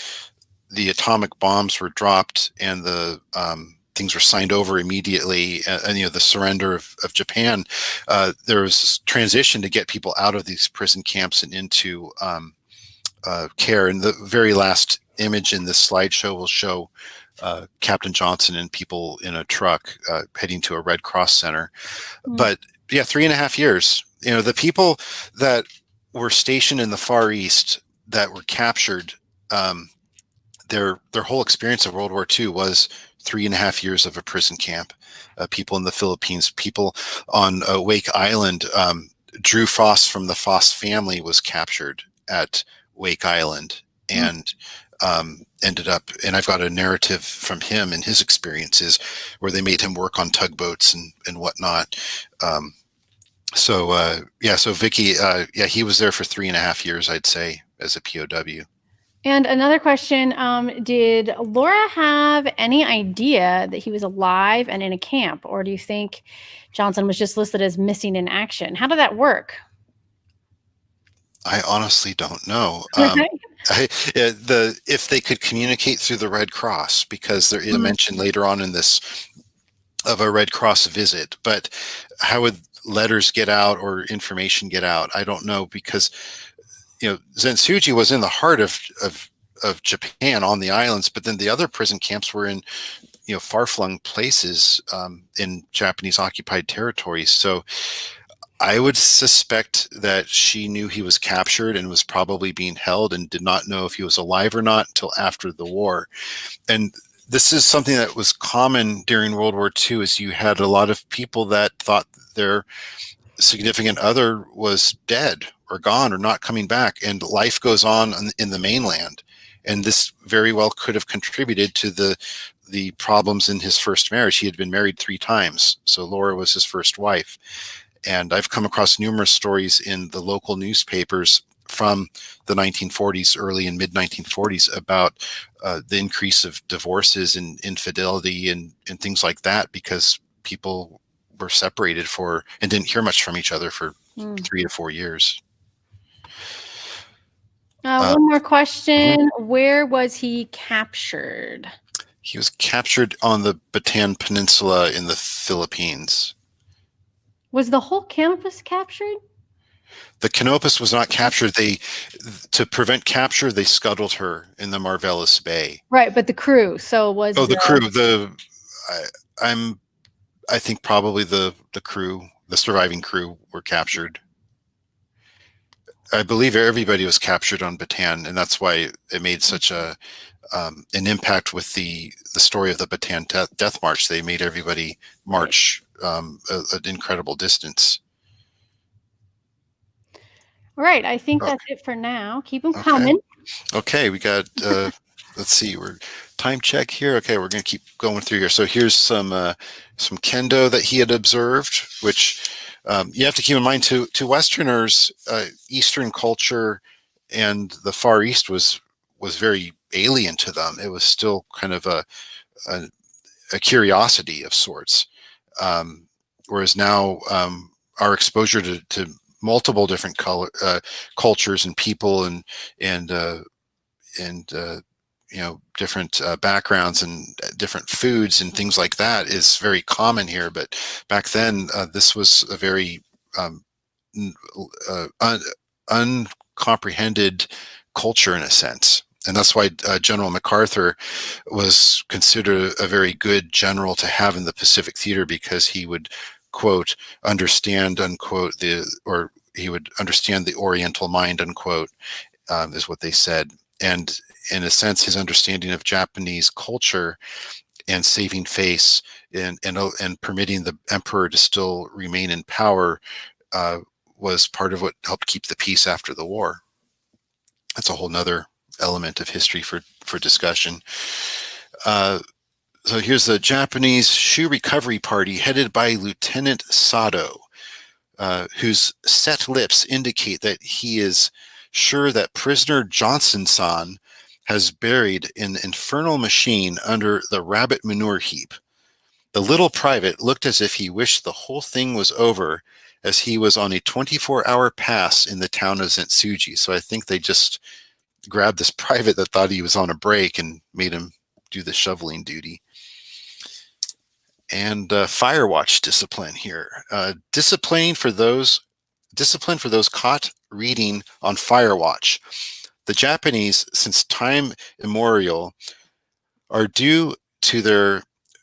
the atomic bombs were dropped and the things were signed over immediately, and the surrender of Japan. There was this transition to get people out of these prison camps and into care. And the very last image in this slideshow will show Captain Johnson and people in a truck heading to a Red Cross center. But yeah, 3.5 years. The people that were stationed in the Far East that were captured, their whole experience of World War II was 3.5 years of a prison camp. People in the Philippines, people on Wake Island. Drew Foss from the Foss family was captured at Wake Island and ended up, and I've got a narrative from him and his experiences where they made him work on tugboats and whatnot. So Vicky, he was there for 3.5 years, I'd say, as a POW. And another question, did Laura have any idea that he was alive and in a camp, or do you think Johnson was just listed as missing in action? How did that work? I honestly don't know. If they could communicate through the Red Cross, because there is a mention later on in this of a Red Cross visit, but how would letters get out or information get out? I don't know, because Zensuji was in the heart of Japan on the islands, but then the other prison camps were in far-flung places in Japanese occupied territories. So I would suspect that she knew he was captured and was probably being held and did not know if he was alive or not until after the war. And this is something that was common during World War II, is you had a lot of people that thought their significant other was dead or gone or not coming back, and life goes on in the mainland. And this very well could have contributed to the problems in his first marriage. He had been married 3 times, so Laura was his first wife. And I've come across numerous stories in the local newspapers from the 1940s, early and mid 1940s, about the increase of divorces and infidelity and things like that, because people were separated and didn't hear much from each other for 3 to 4 years. One more question. Where was he captured? He was captured on the Bataan Peninsula in the Philippines. Was the whole Canopus captured? The Canopus was not captured. To prevent capture, they scuttled her in the Marvelous Bay. Right, but the crew. So was the crew. I think probably the crew, the surviving crew, were captured. I believe everybody was captured on Bataan, and that's why it made such an impact with the story of the Bataan Death March. They made everybody march an incredible distance. All right, I think that's it for now. Keep them coming. Okay, we got, let's see, we're time check here. Okay, we're going to keep going through here. So here's some kendo that he had observed, which you have to keep in mind, to Westerners, Eastern culture and the Far East was very alien to them. It was still kind of a curiosity of sorts. Whereas now our exposure to multiple different cultures and people and different backgrounds and different foods and things like that is very common here. But back then, this was a very uncomprehended culture in a sense. And that's why General MacArthur was considered a very good general to have in the Pacific Theater, because he would, quote, understand, unquote, he would understand the Oriental mind, unquote, is what they said. And in a sense, his understanding of Japanese culture and saving face and permitting the emperor to still remain in power was part of what helped keep the peace after the war. That's a whole nother element of history for discussion. So here's the Japanese shoe recovery party headed by Lieutenant Sato, whose set lips indicate that he is sure that prisoner Johnson-san has buried an infernal machine under the rabbit manure heap. The little private looked as if he wished the whole thing was over, as he was on a 24-hour pass in the town of Zensuji. So I think they just grabbed this private that thought he was on a break and made him do the shoveling duty. And fire watch discipline here. Discipline for those caught reading on fire watch. The Japanese, since time immemorial, are due to their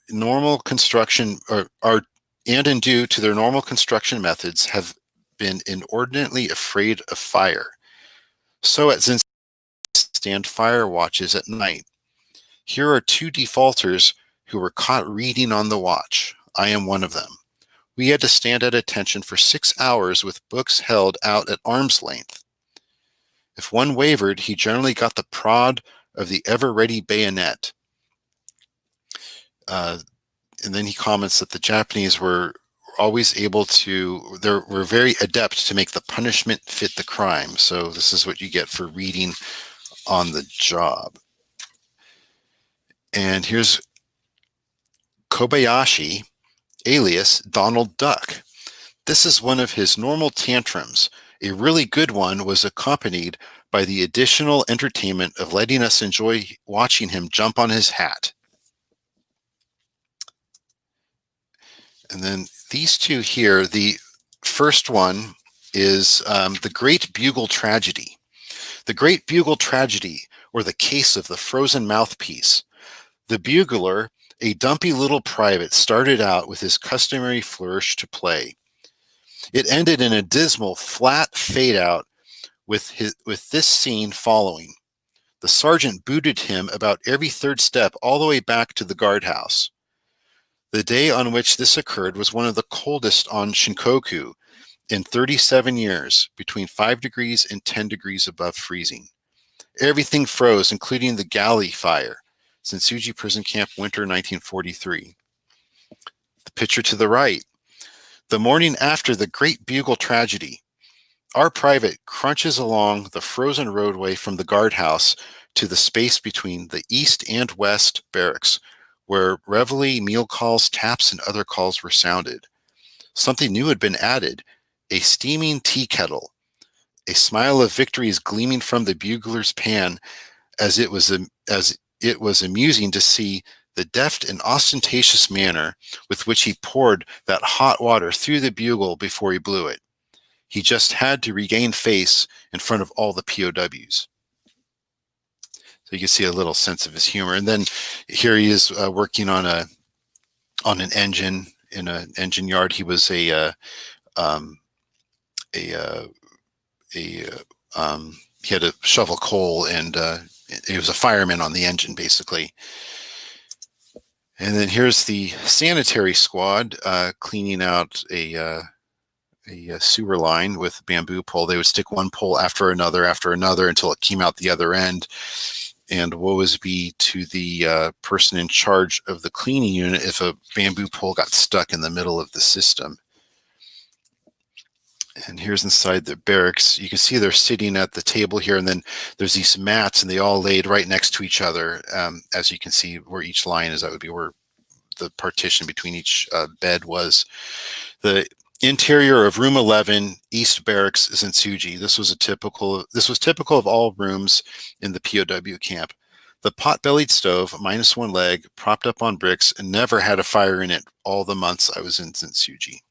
normal construction due to their normal construction methods, have been inordinately afraid of fire. So at Zen stand fire watches at night. Here are 2 defaulters who were caught reading on the watch. I am one of them. We had to stand at attention for 6 hours with books held out at arm's length. If one wavered, he generally got the prod of the ever-ready bayonet. And then he comments that the Japanese were always able to, they were very adept to make the punishment fit the crime. So this is what you get for reading on the job. And here's Kobayashi, alias Donald Duck. This is one of his normal tantrums. A really good one was accompanied by the additional entertainment of letting us enjoy watching him jump on his hat. And then these two here, the first one is the Great Bugle Tragedy. The Great Bugle Tragedy, or the Case of the Frozen Mouthpiece. The bugler, a dumpy little private, started out with his customary flourish to play. It ended in a dismal, flat fade-out with this scene following. The sergeant booted him about every third step all the way back to the guardhouse. The day on which this occurred was one of the coldest on Shinkoku in 37 years, between 5 degrees and 10 degrees above freezing. Everything froze, including the galley fire. Sensuji Prison Camp, winter 1943. The picture to the right. The morning after the Great Bugle Tragedy, our private crunches along the frozen roadway from the guardhouse to the space between the east and west barracks, where reveille, meal calls, taps, and other calls were sounded. Something new had been added, a steaming tea kettle. A smile of victory is gleaming from the bugler's pan, as it was amusing to see the deft and ostentatious manner with which he poured that hot water through the bugle before he blew it. He just had to regain face in front of all the POWs. So you can see a little sense of his humor. And then here he is working on an engine in an engine yard. He was he had to shovel coal, and he was a fireman on the engine, basically. And then here's the sanitary squad cleaning out a sewer line with a bamboo pole. They would stick one pole after another until it came out the other end. And woe is be to the person in charge of the cleaning unit if a bamboo pole got stuck in the middle of the system. And here's inside the barracks. You can see they're sitting at the table here, and then there's these mats, and they all laid right next to each other. As you can see where each line is, that would be where the partition between each bed was. The interior of room 11, East Barracks, Sensuji. This was typical of all rooms in the POW camp. The pot-bellied stove, minus one leg, propped up on bricks, and never had a fire in it all the months I was in Sensuji.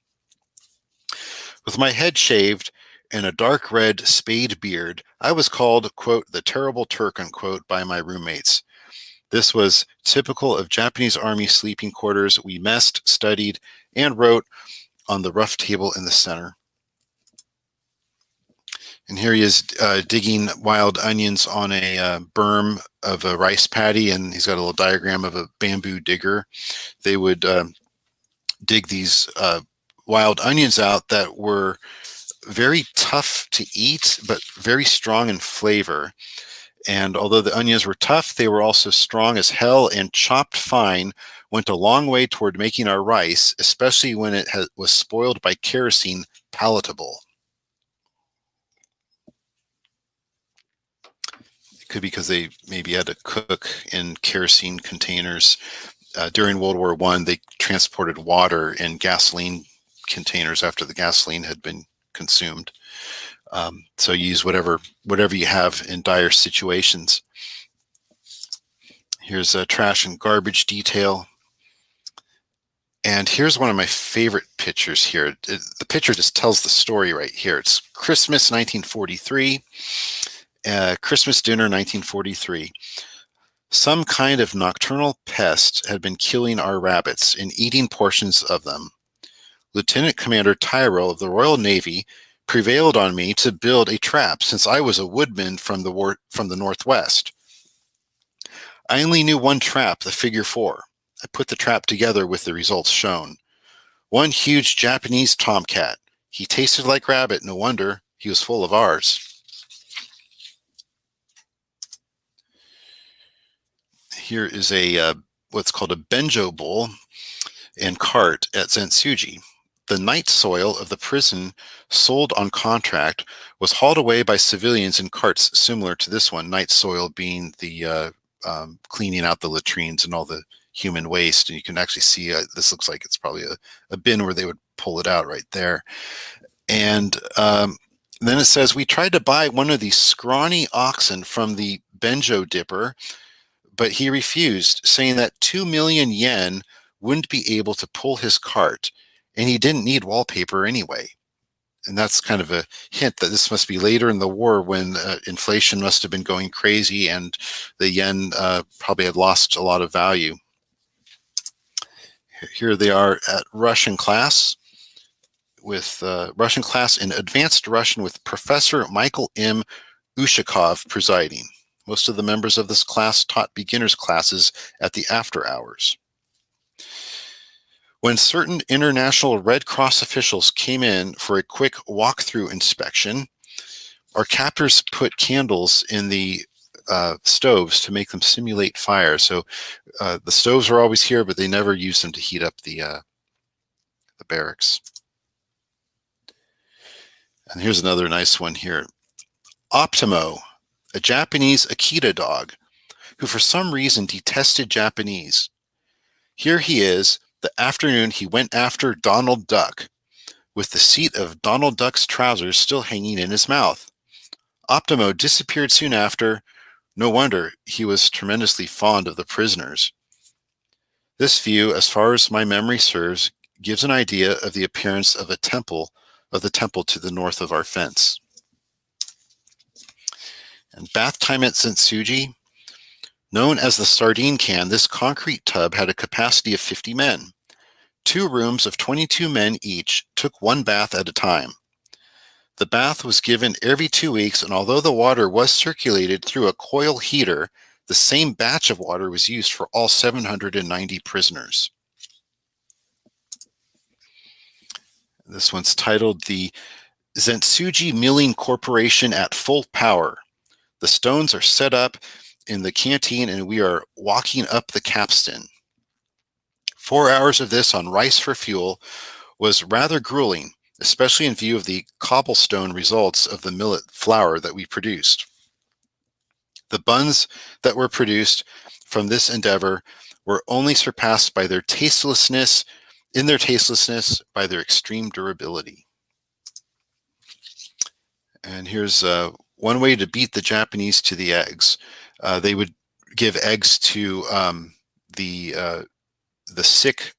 With my head shaved and a dark red spade beard, I was called, quote, the terrible Turk, unquote, by my roommates. This was typical of Japanese Army sleeping quarters. We messed, studied, and wrote on the rough table in the center. And here he is digging wild onions on a berm of a rice paddy, and he's got a little diagram of a bamboo digger. They would dig these wild onions out that were very tough to eat, but very strong in flavor. And although the onions were tough, they were also strong as hell, and chopped fine went a long way toward making our rice, especially when it was spoiled by kerosene, palatable. It could be because they maybe had to cook in kerosene containers. During World War I, they transported water in gasoline containers after the gasoline had been consumed. So you use whatever you have in dire situations. Here's a trash and garbage detail. And here's one of my favorite pictures here. The picture just tells the story right here. It's Christmas 1943, Christmas dinner 1943. Some kind of nocturnal pest had been killing our rabbits and eating portions of them. Lieutenant Commander Tyrrell of the Royal Navy prevailed on me to build a trap since I was a woodman from the Northwest. I only knew one trap, the figure 4. I put the trap together with the results shown. One huge Japanese tomcat. He tasted like rabbit, no wonder. He was full of ours. Here is a what's called a benjo bowl and cart at Sensuji. The night soil of the prison sold on contract was hauled away by civilians in carts similar to this one, night soil being the cleaning out the latrines and all the human waste. And you can actually see this looks like it's probably a bin where they would pull it out right there. And then it says, we tried to buy one of these scrawny oxen from the Benjo dipper, but he refused, saying that 2 million yen wouldn't be able to pull his cart, and he didn't need wallpaper anyway. And that's kind of a hint that this must be later in the war when inflation must have been going crazy and the yen probably had lost a lot of value. Here they are at Russian class with Russian class in advanced Russian with Professor Michael M. Ushakov presiding. Most of the members of this class taught beginners classes at the after hours. When certain international Red Cross officials came in for a quick walkthrough inspection, our captors put candles in the stoves to make them simulate fire. So the stoves were always here, but they never used them to heat up the barracks. And here's another nice one here. Optimo, a Japanese Akita dog, who for some reason detested Japanese. Here he is. The afternoon he went after Donald Duck, with the seat of Donald Duck's trousers still hanging in his mouth. Optimo disappeared soon after. No wonder he was tremendously fond of the prisoners. This view, as far as my memory serves, gives an idea of the appearance of the temple to the north of our fence. And bath time at Zentsuji. Known as the sardine can, this concrete tub had a capacity of 50 men. 2 rooms of 22 men each took 1 bath at a time. The bath was given every 2 weeks, and although the water was circulated through a coil heater, the same batch of water was used for all 790 prisoners. This one's titled The Zentsuji Milling Corporation at Full Power. The stones are set up in the canteen and we are walking up the capstan. 4 hours of this on rice for fuel was rather grueling, especially in view of the cobblestone results of the millet flour that we produced. The buns that were produced from this endeavor were only surpassed by their tastelessness, by their extreme durability. And here's one way to beat the Japanese to the eggs. They would give eggs to the sick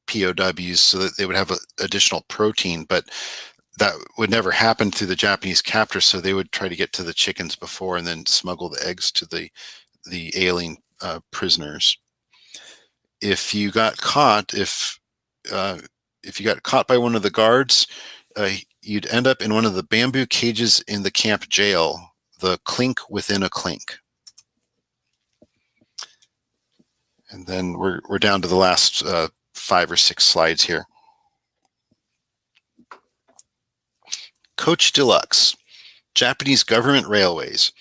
POWs so that they would have additional protein, but that would never happen through the Japanese captors, so they would try to get to the chickens before and then smuggle the eggs to the ailing prisoners. If you got caught, if you got caught by one of the guards, you'd end up in one of the bamboo cages in the camp jail, the clink within a clink. And then we're down to the last 5 or 6 slides here. Coach Deluxe, Japanese government railways.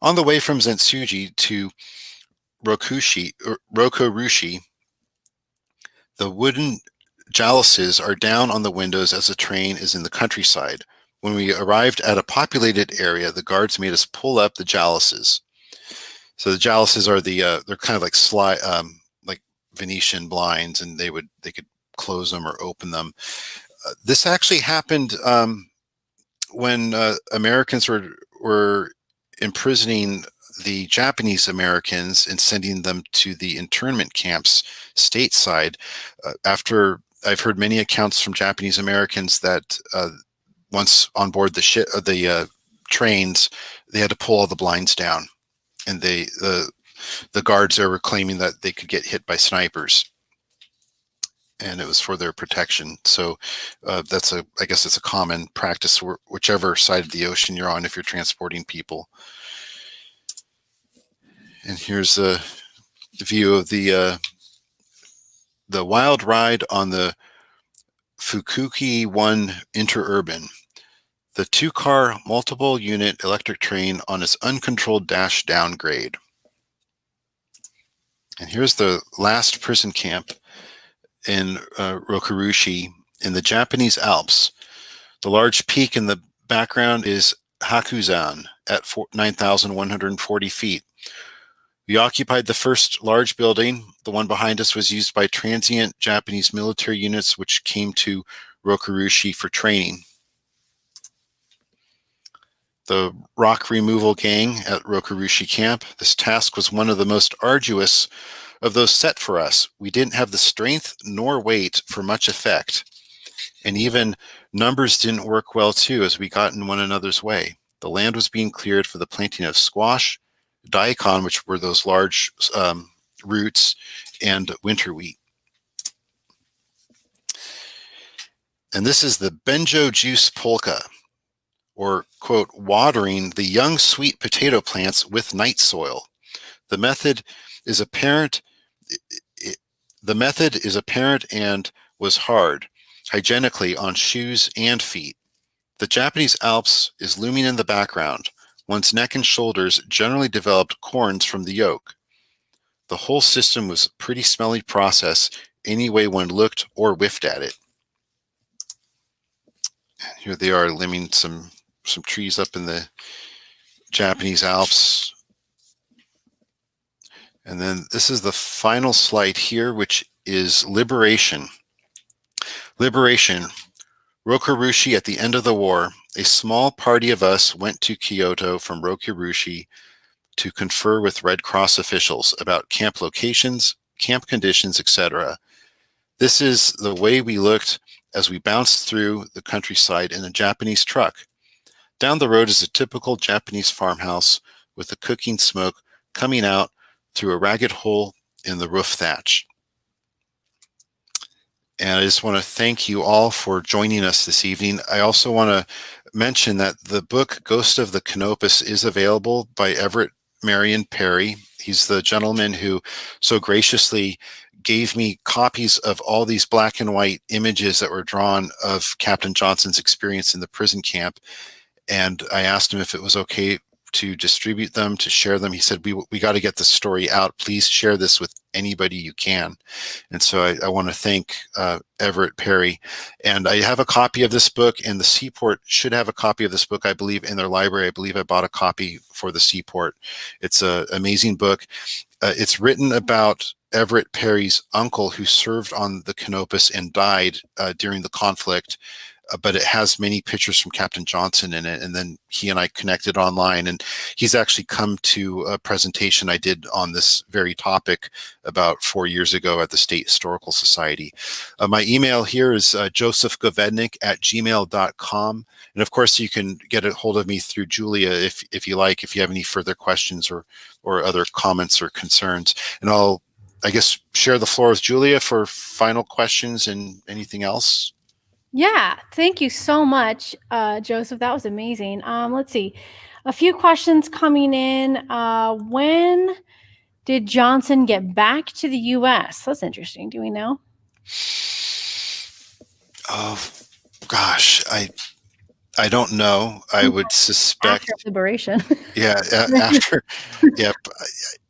On the way from Zentsuji to Rokurushi, the wooden jalousies are down on the windows as the train is in the countryside. When we arrived at a populated area, the guards made us pull up the jalousies. So the jalousies are they're kind of like like Venetian blinds, and they could close them or open them. This actually happened when Americans were imprisoning the Japanese Americans and sending them to the internment camps stateside. After I've heard many accounts from Japanese Americans that once on board the trains, they had to pull all the blinds down, and the guards there were claiming that they could get hit by snipers, and it was for their protection. So I guess it's a common practice whichever side of the ocean you're on if you're transporting people. And here's a view of the wild ride on the Fukuoka 1 interurban, the 2-car multiple unit electric train on its uncontrolled dash down grade. And here's the last prison camp in Rokurushi. in the Japanese Alps. The large peak in the background is Hakuzan at 9,140 feet. We occupied the first large building. The one behind us was used by transient Japanese military units which came to Rokurushi for training. The rock removal gang at Rokurushi camp. This task was one of the most arduous of those set for us. We didn't have the strength nor weight for much effect. And even numbers didn't work well too, as we got in one another's way. The land was being cleared for the planting of squash, daikon, which were those large roots, and winter wheat. And this is the benjo juice polka, or, quote, watering the young sweet potato plants with night soil. The method is apparent and was hard, hygienically on shoes and feet. The Japanese Alps is looming in the background. One's neck and shoulders generally developed corns from the yoke. The whole system was a pretty smelly process any way one looked or whiffed at it. Here they are limbing some trees up in the Japanese Alps. And then this is the final slide here, which is liberation. Liberation. Rokurushi at the end of the war, a small party of us went to Kyoto from Rokurushi to confer with Red Cross officials about camp locations, camp conditions, etc. This is the way we looked as we bounced through the countryside in a Japanese truck. Down the road is a typical Japanese farmhouse with the cooking smoke coming out through a ragged hole in the roof thatch. And I just want to thank you all for joining us this evening. I also want to mention that the book Ghost of the Canopus is available by Everett Marion Perry. He's the gentleman who so graciously gave me copies of all these black and white images that were drawn of Captain Johnson's experience in the prison camp. And I asked him if it was okay to distribute them, to share them. He said, we got to get the story out. Please share this with anybody you can. And so I want to thank Everett Perry. And I have a copy of this book, and the Seaport should have a copy of this book, I believe, in their library. I believe I bought a copy for the Seaport. It's an amazing book. It's written about Everett Perry's uncle who served on the Canopus and died during the conflict. But it has many pictures from Captain Johnson in it. And then he and I connected online, and he's actually come to a presentation I did on this very topic about 4 years ago at the State Historical Society. My email here is josephgovednik@gmail.com. And of course, you can get a hold of me through Julia if you like, if you have any further questions or other comments or concerns. And I'll, I guess, share the floor with Julia for final questions and anything else. Yeah, thank you so much, Joseph. That was amazing. Let's see. A few questions coming in. When did Johnson get back to the U.S.? That's interesting. Do we know? Oh, gosh, I don't know. I would suspect After liberation. Yeah, after. Yep,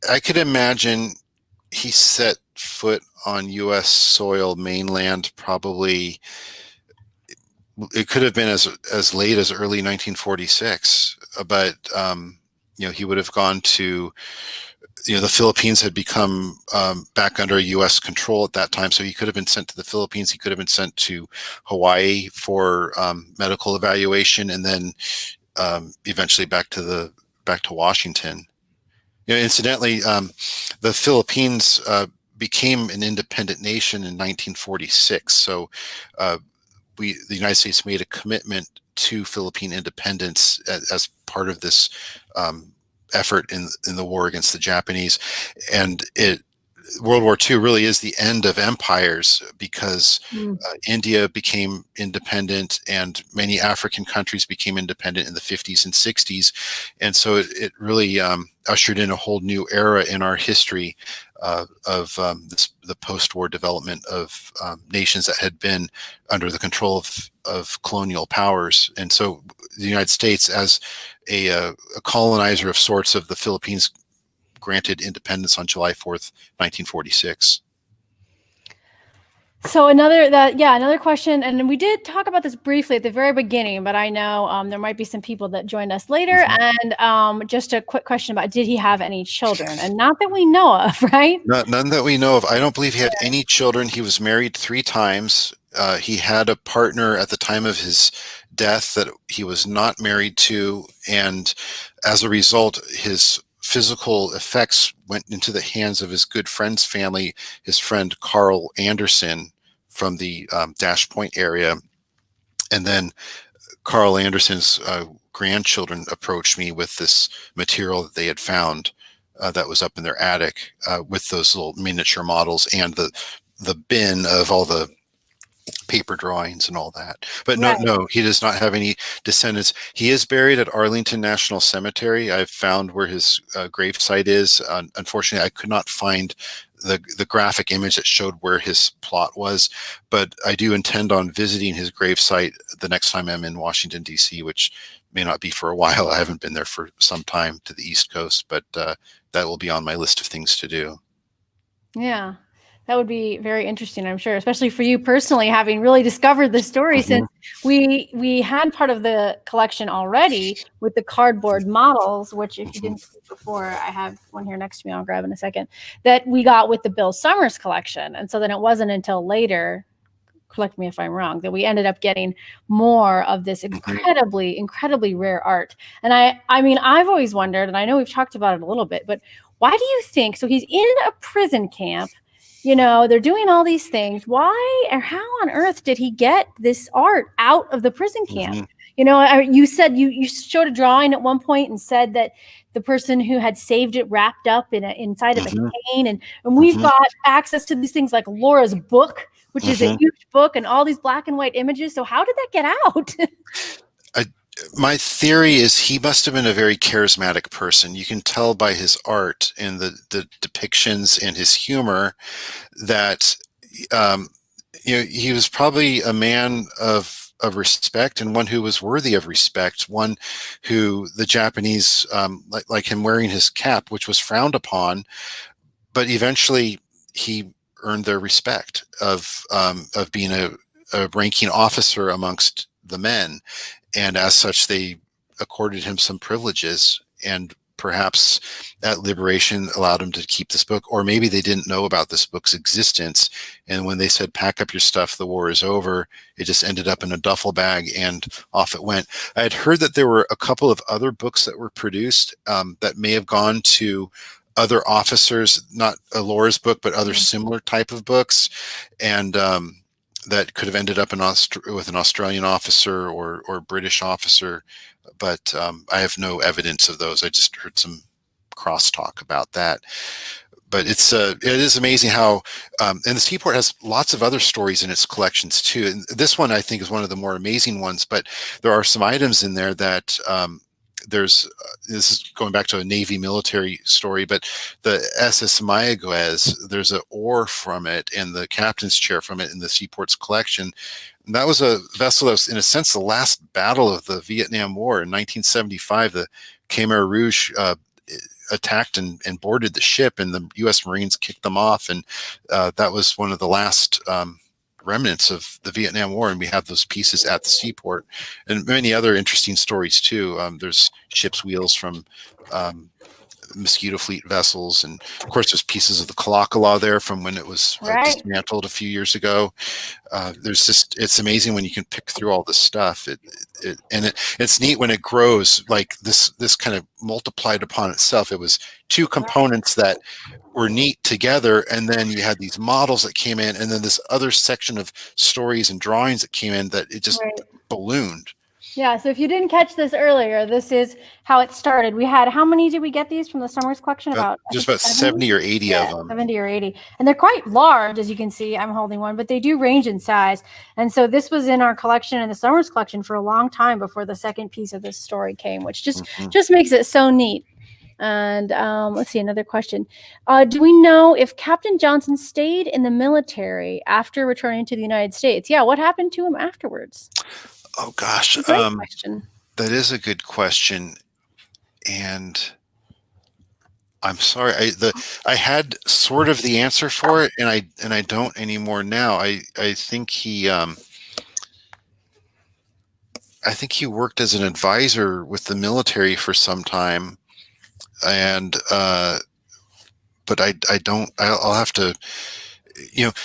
I could imagine he set foot on U.S. soil, mainland, probably. It could have been as late as early 1946, but he would have gone to, the Philippines had become back under U.S. control at that time, so he could have been sent to the Philippines. He could have been sent to Hawaii for medical evaluation, and then eventually back to Washington. Incidentally, the Philippines became an independent nation in 1946, so. The United States made a commitment to Philippine independence as part of this effort in the war against the Japanese. And World War II really is the end of empires, because India became independent and many African countries became independent in the 50s and 60s. And so it really ushered in a whole new era in our history of the post-war development of nations that had been under the control of colonial powers. And so the United States, as a colonizer of sorts of the Philippines, granted independence on July 4th, 1946. So another question, and we did talk about this briefly at the very beginning, but I know there might be some people that joined us later. Mm-hmm. And just a quick question about, did he have any children? And not that we know of, right? None that we know of. I don't believe he had any children. He was married 3 times. He had a partner at the time of his death that he was not married to, and as a result, his physical effects went into the hands of his good friend's family, his friend Carl Anderson from the Dash Point area. And then Carl Anderson's grandchildren approached me with this material that they had found that was up in their attic with those little miniature models and the bin of all the paper drawings and all that. But Right. no, he does not have any descendants. He is buried at Arlington National Cemetery. I've found where his gravesite is. Unfortunately, I could not find the graphic image that showed where his plot was, but I do intend on visiting his gravesite the next time I'm in Washington, D.C., which may not be for a while. I haven't been there for some time to the East Coast, but that will be on my list of things to do. Yeah, that would be very interesting, I'm sure, especially for you personally, having really discovered the story, since we had part of the collection already with the cardboard models, which if you didn't see before, I have one here next to me, I'll grab in a second, that we got with the Bill Summers collection. And so then it wasn't until later, correct me if I'm wrong, that we ended up getting more of this incredibly rare art. And I mean, I've always wondered, and I know we've talked about it a little bit, but why do you think, so he's in a prison camp, they're doing all these things. Why or how on earth did he get this art out of the prison camp? You said you showed a drawing at one point and said that the person who had saved it wrapped up inside of a cane. And we've got access to these things like Laura's book, which is a huge book, and all these black and white images. So how did that get out? My theory is he must have been a very charismatic person. You can tell by his art and the depictions and his humor that he was probably a man of respect, and one who was worthy of respect, one who the Japanese, like him wearing his cap, which was frowned upon, but eventually he earned their respect of being a ranking officer amongst the men. And as such, they accorded him some privileges, and perhaps at liberation allowed him to keep this book, or maybe they didn't know about this book's existence. And when they said, pack up your stuff, the war is over, it just ended up in a duffel bag and off it went. I had heard that there were a couple of other books that were produced that may have gone to other officers, not Laura's book, but other similar type of books. And that could have ended up with an Australian officer or British officer, but I have no evidence of those. I just heard some crosstalk about that. But it is amazing how, and the Seaport has lots of other stories in its collections too. And this one I think is one of the more amazing ones. But there are some items in there that this is going back to a Navy military story, but the SS Mayaguez, there's an oar from it and the captain's chair from it in the Seaport's collection. And that was a vessel that was, in a sense, the last battle of the Vietnam War. In 1975, the Khmer Rouge attacked and boarded the ship, and the U.S. Marines kicked them off. And that was one of the last remnants of the Vietnam War, and we have those pieces at the Seaport, and many other interesting stories too. There's ship's wheels from Mosquito Fleet vessels, and of course there's pieces of the Kalakala there from when it was dismantled a few years ago. It's amazing when you can pick through all this stuff. It's neat when it grows like this kind of multiplied upon itself. It was two components that were neat together, and then you had these models that came in, and then this other section of stories and drawings that came in, that it just ballooned. Yeah, so if you didn't catch this earlier, this is how it started. We had, how many did we get these from the Summers collection? Just about 70 or 80 of them. 70 or 80. And they're quite large, as you can see. I'm holding one, but they do range in size. And so this was in our collection, in the Summers collection, for a long time before the second piece of this story came, which just makes it so neat. And let's see, another question. Do we know if Captain Johnson stayed in the military after returning to the United States? Yeah, what happened to him afterwards? Oh, gosh. Great question. That is a good question. And I'm sorry. I had sort of the answer for it, and I don't anymore now. I think he worked as an advisor with the military for some time, and but I don't. I'll have to.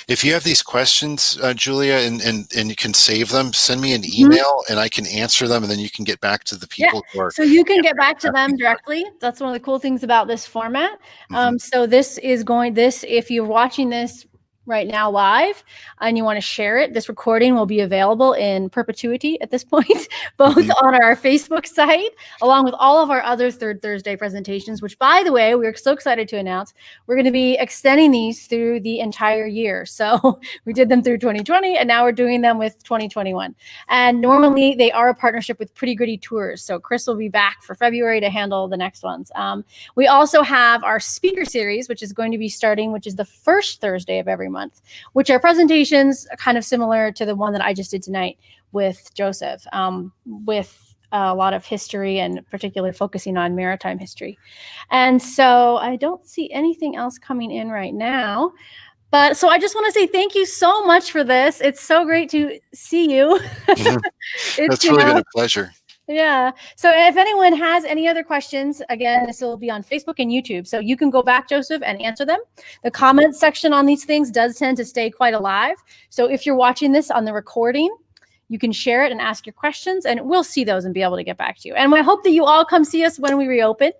If you have these questions, Julia, and you can save them, send me an email and I can answer them, and then you can get back to the people who are. So you can get back to them directly. That's one of the cool things about this format. So if you're watching this right now live and you want to share it, this recording will be available in perpetuity at this point, both on our Facebook site, along with all of our other Third Thursday presentations, which, by the way, we're so excited to announce we're going to be extending these through the entire year. So we did them through 2020, and now we're doing them with 2021. And normally they are a partnership with Pretty Gritty Tours. So Chris will be back for February to handle the next ones. We also have our speaker series, which is going to be starting, which is the first Thursday of every month, which are presentations kind of similar to the one that I just did tonight with Joseph, with a lot of history and particularly focusing on maritime history. And so I don't see anything else coming in right now. But so I just want to say thank you so much for this. It's so great to see you. It's really been a pleasure. Yeah. So if anyone has any other questions, again, this will be on Facebook and YouTube. So you can go back, Joseph, and answer them. The comment section on these things does tend to stay quite alive. So if you're watching this on the recording, you can share it and ask your questions, and we'll see those and be able to get back to you. And I hope that you all come see us when we reopen.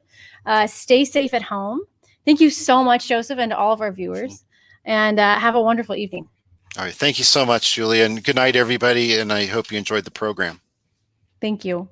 Stay safe at home. Thank you so much, Joseph, and to all of our viewers. And have a wonderful evening. All right. Thank you so much, Julia. And good night, everybody. And I hope you enjoyed the program. Thank you.